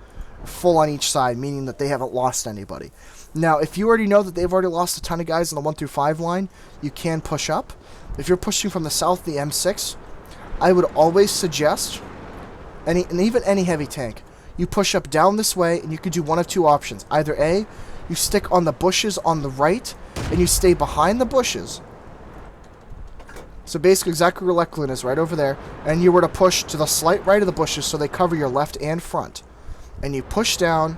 S1: full on each side, meaning that they haven't lost anybody. Now, if you already know that they've already lost a ton of guys in the 1 through 5 line, you can push up. If you're pushing from the south, the M6, I would always suggest, and even any heavy tank, you push up down this way, and you could do one of two options. Either A, you stick on the bushes on the right, and you stay behind the bushes. So basically exactly where Leclerc is, right over there, and you were to push to the slight right of the bushes so they cover your left and front. And you push down,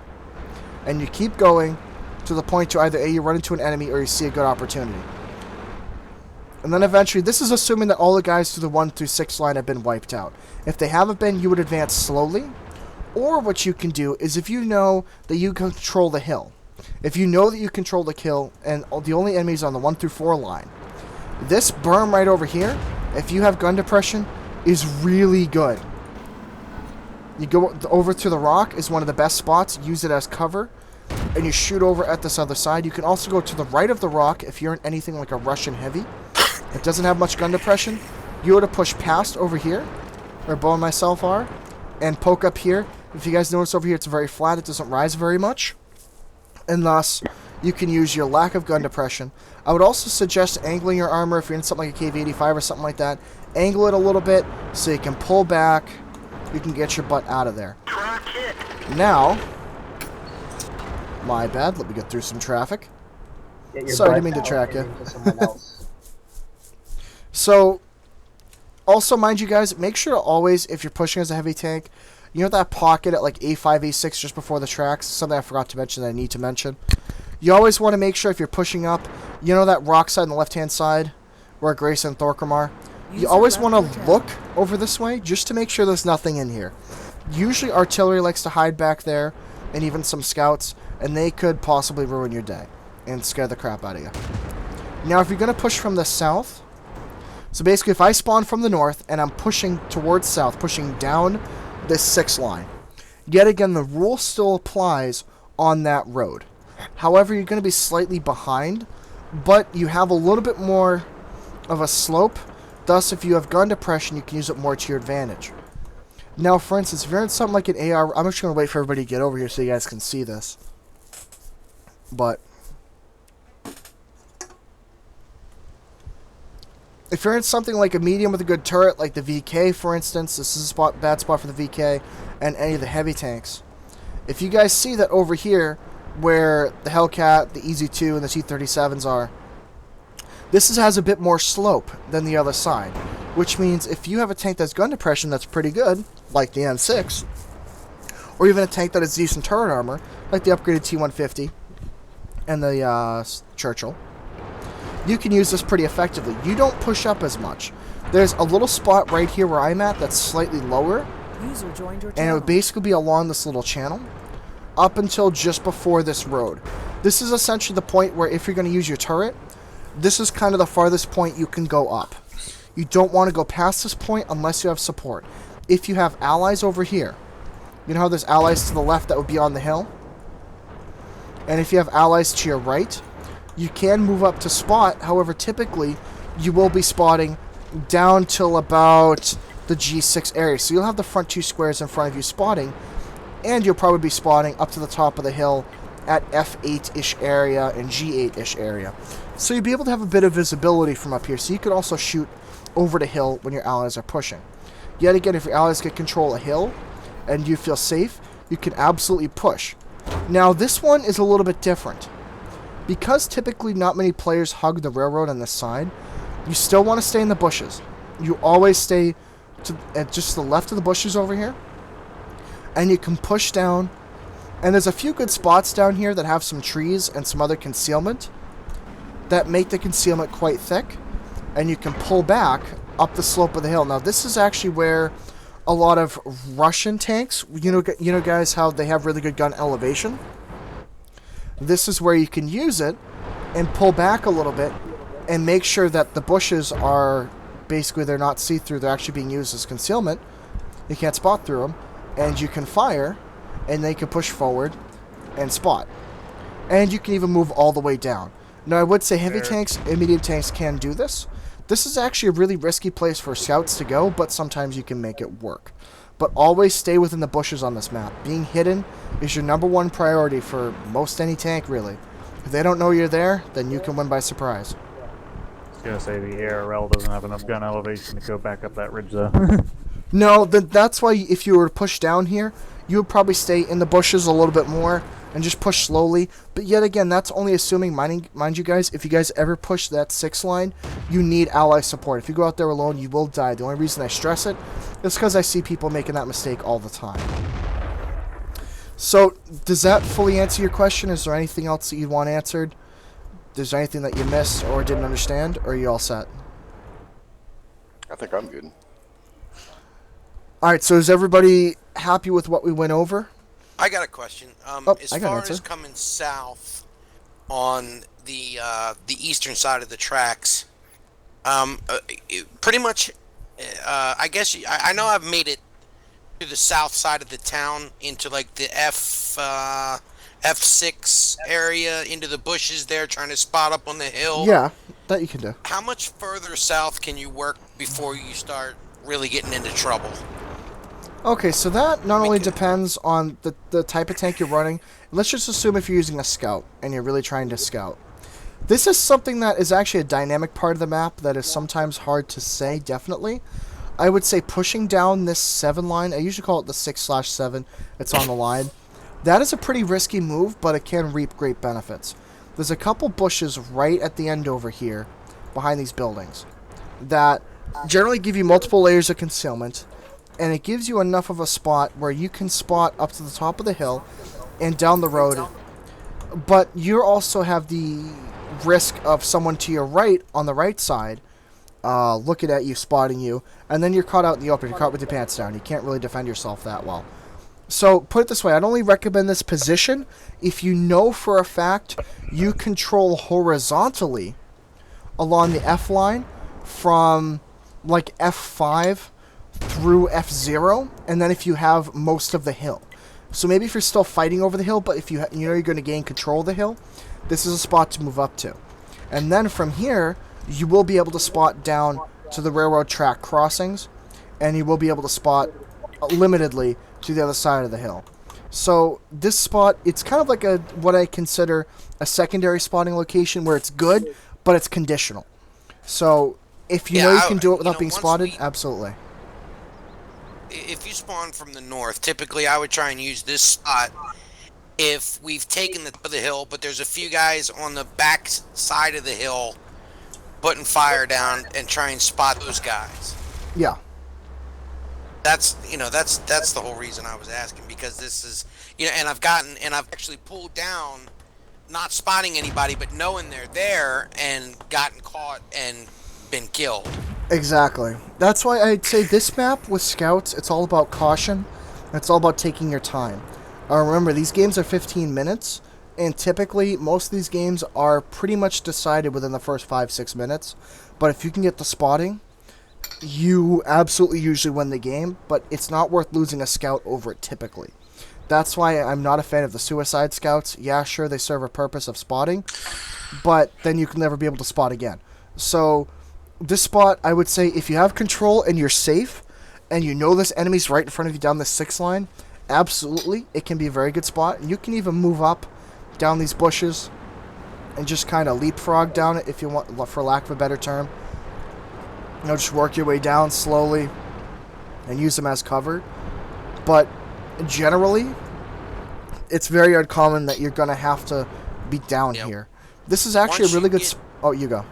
S1: and you keep going to the point to either A, you run into an enemy, or you see a good opportunity. And then eventually, this is assuming that all the guys to the 1 through 6 line have been wiped out. If they haven't been, you would advance slowly. Or what you can do is if you know that you control the hill. If you know that you control the kill, and the only enemies on the 1 through 4 line, this berm right over here, if you have gun depression, is really good. You go over to the rock is one of the best spots. Use it as cover. And you shoot over at this other side. You can also go to the right of the rock if you're in anything like a Russian heavy. It doesn't have much gun depression. You were to push past over here, where Bo and myself are, and poke up here. If you guys notice over here, it's very flat. It doesn't rise very much. And thus, you can use your lack of gun depression. I would also suggest angling your armor if you're in something like a KV-85 or something like that. Angle it a little bit so you can pull back. You can get your butt out of there. Now, my bad. Let me get through some traffic. Sorry, I didn't mean to track you. So, also, mind you guys, make sure to always, if you're pushing as a heavy tank, you know that pocket at like A5, A6 just before the tracks? Something I forgot to mention that I need to mention. You always want to make sure if you're pushing up, you know that rock side on the left-hand side where Grace and Thorcrum are? You always want to look over this way just to make sure there's nothing in here. Usually artillery likes to hide back there, and even some scouts, and they could possibly ruin your day and scare the crap out of you. Now, if you're going to push from the south, so basically if I spawn from the north and I'm pushing towards south, pushing down this 6 line, Yet again, the rule still applies on that road. However, you're going to be slightly behind, but you have a little bit more of a slope. Thus, if you have gun depression, you can use it more to your advantage. Now, for instance, if you're in something like an AR, I'm just going to wait for everybody to get over here so you guys can see this. But if you're in something like a medium with a good turret, like the VK, for instance, this is a bad spot for the VK and any of the heavy tanks. If you guys see that over here, where the Hellcat, the EZ2, and the T-37s are, this has a bit more slope than the other side, which means if you have a tank that's gun depression that's pretty good, like the M6, or even a tank that has decent turret armor, like the upgraded T-150 and the Churchill, you can use this pretty effectively. You don't push up as much. There's a little spot right here where I'm at that's slightly lower,
S12: User joined your
S1: and
S12: channel.
S1: it would basically be along this little channel up until just before this road. This is essentially the point where if you're going to use your turret, this is kind of the farthest point you can go up. You don't want to go past this point unless you have support. If you have allies over here, you know how there's allies to the left that would be on the hill? And if you have allies to your right, you can move up to spot. However, typically, you will be spotting down till about the G6 area. So you'll have the front two squares in front of you spotting, and you'll probably be spotting up to the top of the hill at F8-ish area and G8-ish area. So you'll be able to have a bit of visibility from up here. So you could also shoot over the hill when your allies are pushing. Yet again, if your allies get control of a hill and you feel safe, you can absolutely push. Now, this one is a little bit different. Because typically not many players hug the railroad on this side, you still want to stay in the bushes. You always stay at just the left of the bushes over here, and you can push down. And there's a few good spots down here that have some trees and some other concealment that make the concealment quite thick, and you can pull back up the slope of the hill. Now, this is actually where a lot of Russian tanks, you know guys, how they have really good gun elevation. This is where you can use it and pull back a little bit and make sure that the bushes are basically, they're not see-through, they're actually being used as concealment. You can't spot through them, and you can fire, and they can push forward and spot. And you can even move all the way down. Now, I would say heavy tanks and medium tanks can do this. This is actually a really risky place for scouts to go, but sometimes you can make it work. But always stay within the bushes on this map. Being hidden is your #1 priority for most any tank, really. If they don't know you're there, then you can win by surprise.
S5: I was going to say the ARL doesn't have enough gun elevation to go back up that ridge, though.
S1: No, that's why if you were to push down here, you would probably stay in the bushes a little bit more and just push slowly. But yet again, that's only assuming, mind you guys, if you guys ever push that 6 line, you need ally support. If you go out there alone, you will die. The only reason I stress it is because I see people making that mistake all the time. So, does that fully answer your question? Is there anything else that you want answered? Is there anything that you missed or didn't understand? Or are you all set?
S14: I think I'm good.
S1: Alright, so is everybody happy with what we went over?
S8: I got a question. As far as coming south on the eastern side of the tracks, pretty much, I guess I know I've made it to the south side of the town into like the F6 area, into the bushes there, trying to spot up on the hill.
S1: Yeah, that you can do.
S8: How much further south can you work before you start really getting into trouble?
S1: Okay, so that not only depends on the type of tank you're running. Let's just assume if you're using a scout and you're really trying to scout. This is something that is actually a dynamic part of the map that is sometimes hard to say, definitely. I would say pushing down this 7 line, I usually call it the 6/7, it's on the line. That is a pretty risky move, but it can reap great benefits. There's a couple bushes right at the end over here, behind these buildings, that generally give you multiple layers of concealment, and it gives you enough of a spot where you can spot up to the top of the hill and down the road, but you also have the risk of someone to your right, on the right side, looking at you, spotting you, and then you're caught out in the open. You're caught with your pants down. You can't really defend yourself that well. So, put it this way, I'd only recommend this position if you know for a fact you control horizontally along the F line from, like, F5 through F0, and then if you have most of the hill. So maybe if you're still fighting over the hill, but if you know you're going to gain control of the hill, this is a spot to move up to. And then from here, you will be able to spot down to the railroad track crossings, and you will be able to spot limitedly to the other side of the hill. So this spot, it's kind of like what I consider a secondary spotting location where it's good, but it's conditional. So if you know you can do it without being spotted, absolutely.
S8: If you spawn from the north, typically I would try and use this spot if we've taken the hill, but there's a few guys on the back side of the hill putting fire down and try and spot those guys.
S1: Yeah.
S8: That's the whole reason I was asking, because this is, and I've actually pulled down, not spotting anybody, but knowing they're there and gotten caught and been killed.
S1: Exactly. That's why I'd say this map with scouts, it's all about caution. It's all about taking your time. Remember, these games are 15 minutes, and typically most of these games are pretty much decided within the first 5-6 minutes. But if you can get the spotting, you absolutely usually win the game, but it's not worth losing a scout over it typically. That's why I'm not a fan of the suicide scouts. Yeah, sure, they serve a purpose of spotting, but then you can never be able to spot again. So this spot, I would say, if you have control and you're safe, and you know this enemy's right in front of you down the 6 line, absolutely, it can be a very good spot. And you can even move up down these bushes and just kind of leapfrog down it, if you want, for lack of a better term. Just work your way down slowly and use them as cover. But generally, it's very uncommon that you're going to have to be down here. This is actually a really good... Oh, you go.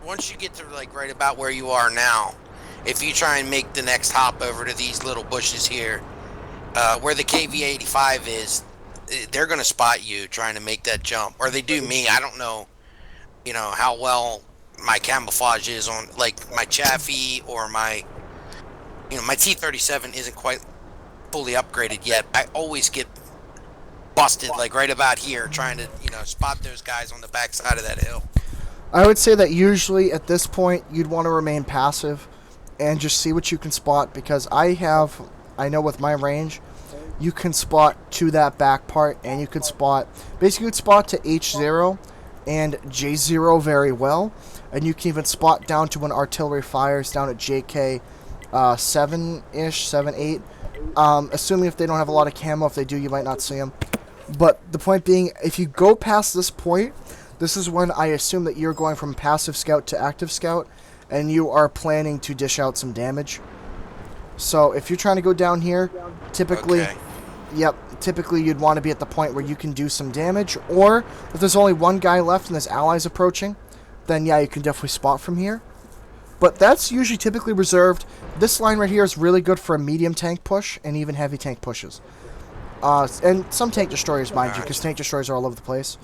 S8: Once you get to right about where you are now, if you try and make the next hop over to these little bushes here, where the KV-85 is, they're going to spot you trying to make that jump. Or they do me. I don't know, how well my camouflage is on, my Chaffee or my T-37 isn't quite fully upgraded yet. I always get busted, right about here, trying to, spot those guys on the back side of that hill.
S1: I would say that usually at this point, you'd want to remain passive and just see what you can spot, because I know with my range, you can spot to that back part, and you can spot, basically you would spot to H0 and J0 very well, and you can even spot down to when artillery fires down at JK 7-ish, 7-8, assuming if they don't have a lot of camo. If they do, you might not see them. But the point being, if you go past this point, this is when I assume that you're going from passive scout to active scout, and you are planning to dish out some damage. So if you're trying to go down here, typically, typically you'd want to be at the point where you can do some damage, or if there's only one guy left and there's allies approaching, then yeah, you can definitely spot from here. But that's usually typically reserved. This line right here is really good for a medium tank push and even heavy tank pushes. And some tank destroyers, mind you, because tank destroyers are all over the place.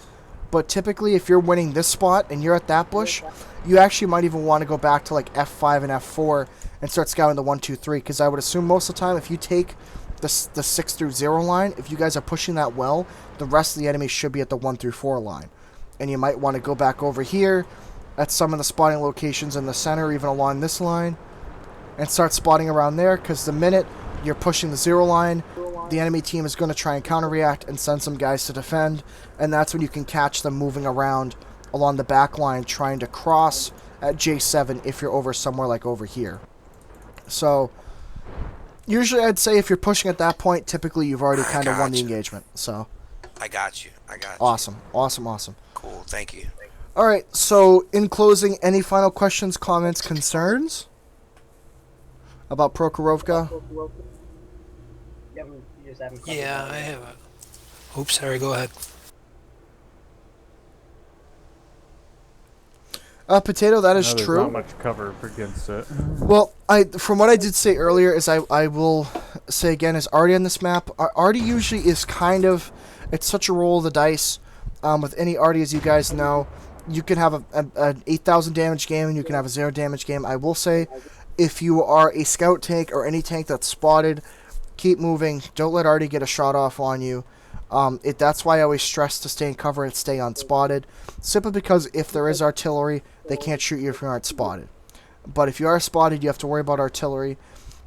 S1: But typically, if you're winning this spot and you're at that bush, you actually might even want to go back to F5 and F4 and start scouting the 1, 2, 3. Because I would assume most of the time, if you take the 6 through 0 line, if you guys are pushing that well, the rest of the enemy should be at the 1 through 4 line. And you might want to go back over here at some of the spotting locations in the center, even along this line, and start spotting around there, because the minute you're pushing the 0 line, the enemy team is going to try and counter-react and send some guys to defend, and that's when you can catch them moving around along the back line trying to cross at J7 if you're over somewhere like over here. So usually I'd say if you're pushing at that point, typically you've already kind of won the engagement. So
S8: I got you.
S1: Awesome. Awesome.
S8: Cool. Thank you.
S1: All right. So in closing, any final questions, comments, concerns about Prohkarovka?
S11: Yeah, I have a... Oops, sorry, go ahead.
S1: Potato, that is
S5: there's
S1: true.
S5: Not much cover against it.
S1: Well, from what I did say earlier, is I will say again, is Artie on this map. Artie usually is kind of, it's such a roll of the dice. With any Artie, as you guys know, you can have an 8,000 damage game and you can have a 0 damage game. I will say, if you are a scout tank or any tank that's spotted, keep moving. Don't let Artie get a shot off on you. That's why I always stress to stay in cover and stay unspotted. Simply because if there is artillery, they can't shoot you if you aren't spotted. But if you are spotted, you have to worry about artillery.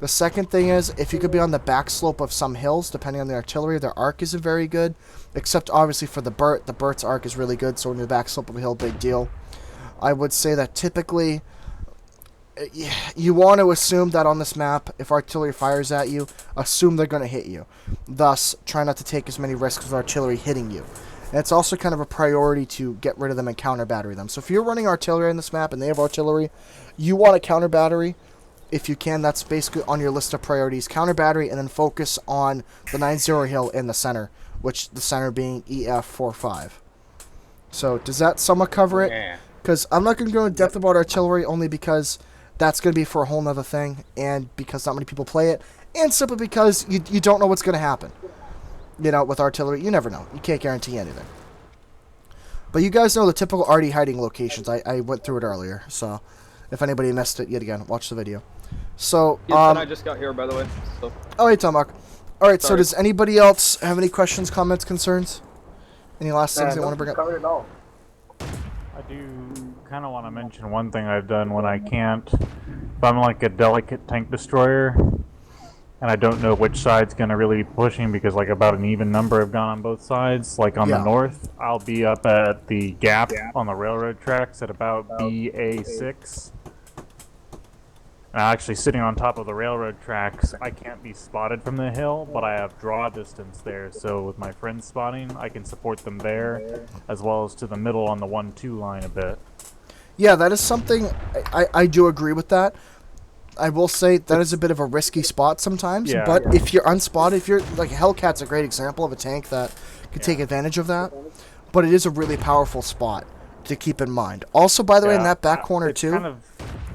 S1: The second thing is, if you could be on the back slope of some hills, depending on the artillery, their arc isn't very good, except obviously for the Burt. The Burt's arc is really good, so when you're the back slope of a hill, big deal. I would say that typically you want to assume that on this map, if artillery fires at you, assume they're going to hit you. Thus, try not to take as many risks with artillery hitting you. And it's also kind of a priority to get rid of them and counter battery them. So if you're running artillery on this map and they have artillery, you want to counter battery. If you can, that's basically on your list of priorities. Counter battery and then focus on the 9-0 hill in the center, which the center being EF45. So does that somewhat cover it? Because I'm not going to go in depth about artillery only because that's going to be for a whole nother thing, and because not many people play it, and simply because you don't know what's going to happen. You know, with artillery, you never know. You can't guarantee anything. But you guys know the typical arty hiding locations. I went through it earlier, so if anybody missed it, yet again, watch the video. So,
S15: and I just got here, by the way. So.
S1: Oh, hey, Tomak. Alright, so does anybody else have any questions, comments, concerns? Any last things they want to bring up?
S9: Covered it all.
S5: I do kind of want to mention one thing I've done when I can't. If I'm like a delicate tank destroyer, and I don't know which side's going to really be pushing because like about an even number have gone on both sides. Like on the north, I'll be up at the gap on the railroad tracks at about BA6. And actually sitting on top of the railroad tracks, I can't be spotted from the hill, but I have draw distance there. So with my friends spotting, I can support them there, as well as to the middle on the 1-2 line a bit.
S1: Yeah, that is something, I do agree with that. I will say that is a bit of a risky spot sometimes, but if you're unspotted, if you're, like Hellcat's a great example of a tank that could take advantage of that, but it is a really powerful spot to keep in mind. Also, by the way, in that back corner too,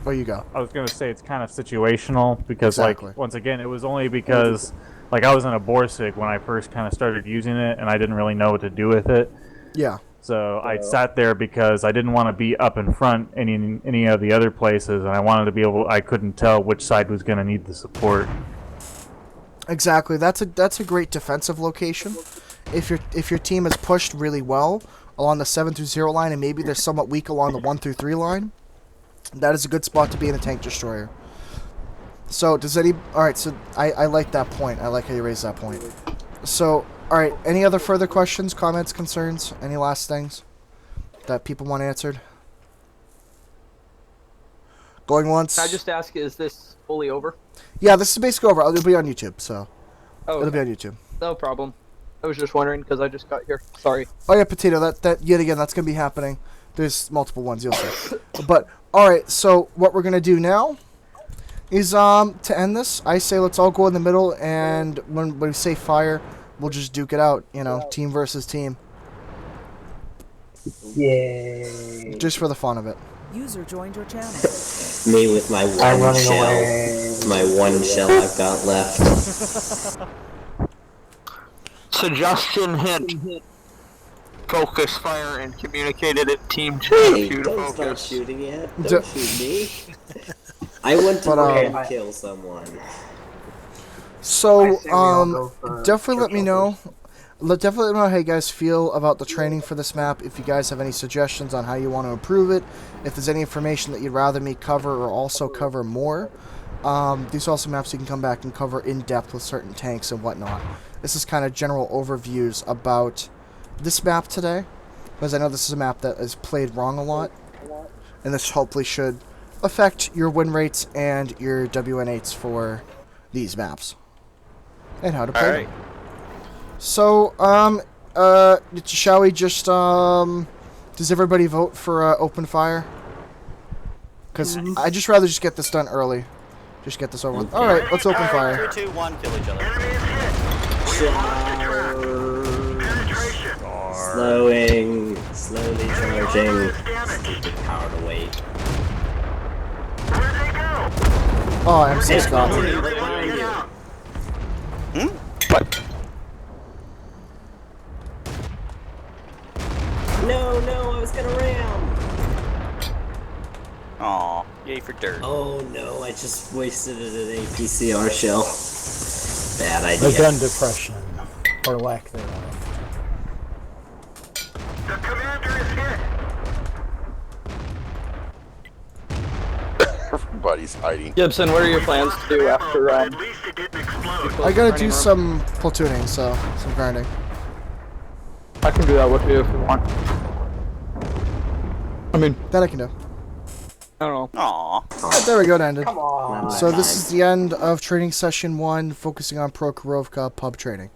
S1: where you go.
S5: I was going to say it's kind of situational because, like, once again, it was only because, like, I was in a Borsig when I first kind of started using it, and I didn't really know what to do with it.
S1: Yeah.
S5: So I sat there because I didn't want to be up in front any of the other places, and I wanted to be able. I couldn't tell which side was going to need the support.
S1: Exactly. That's a great defensive location. If your team is pushed really well along the 7-0 line, and maybe they're somewhat weak along the 1-3 line, that is a good spot to be in a tank destroyer. So alright, so I like that point. I like how you raised that point. So, alright, any other further questions, comments, concerns? Any last things that people want answered? Going once?
S15: Can I just ask, is this fully over?
S1: Yeah, this is basically over. It'll be on YouTube, so.
S15: Oh,
S1: it'll be on YouTube.
S15: No problem. I was just wondering because I just got here. Sorry.
S1: Oh yeah, Potato, that yet again, that's going to be happening. There's multiple ones, you'll see. But, alright, so what we're going to do now is, to end this, I say let's all go in the middle, and when we say fire, we'll just duke it out, you know, team versus team.
S9: Yay.
S1: Just for the fun of it.
S12: User joined your channel.
S16: Me with my one shell. My one shell I've got left.
S15: Suggestion hint. Focus fire and communicated at team chat.
S16: Hey, don't start shooting yet. Don't shoot me. I want to kill someone.
S1: So, definitely let me know. Definitely let me know how you guys feel about the training for this map. If you guys have any suggestions on how you want to improve it. If there's any information that you'd rather me cover or also cover more. These are also maps you can come back and cover in depth with certain tanks and whatnot. This is kind of general overviews about this map today, because I know this is a map that is played wrong a lot, and this hopefully should affect your win rates and your WN8s for these maps and how to play them. So, shall we just, does everybody vote for open fire? Because I just rather just get this done early. Just get this over with. Alright, let's open fire.
S7: 3, 2, 1, kill each other.
S16: Slowly charging. Stupid power to wait.
S1: Oh, I'm so Scott.
S7: What?
S16: No, I was gonna ram.
S7: Aw, yay for dirt.
S16: Oh no, I just wasted an APCR shell. Bad idea.
S4: The gun depression, or lack thereof.
S14: The commander is hit. Everybody's hiding.
S15: Gibson, what are your plans to do after?
S1: I gotta do some platooning, so some grinding.
S15: I can do that with you if you want. I mean,
S1: that I can do.
S15: I don't know.
S7: Aww.
S1: Right, there we go, it ended.
S9: Come on.
S1: So this is the end of training session 1, focusing on Prohkarovka pub training.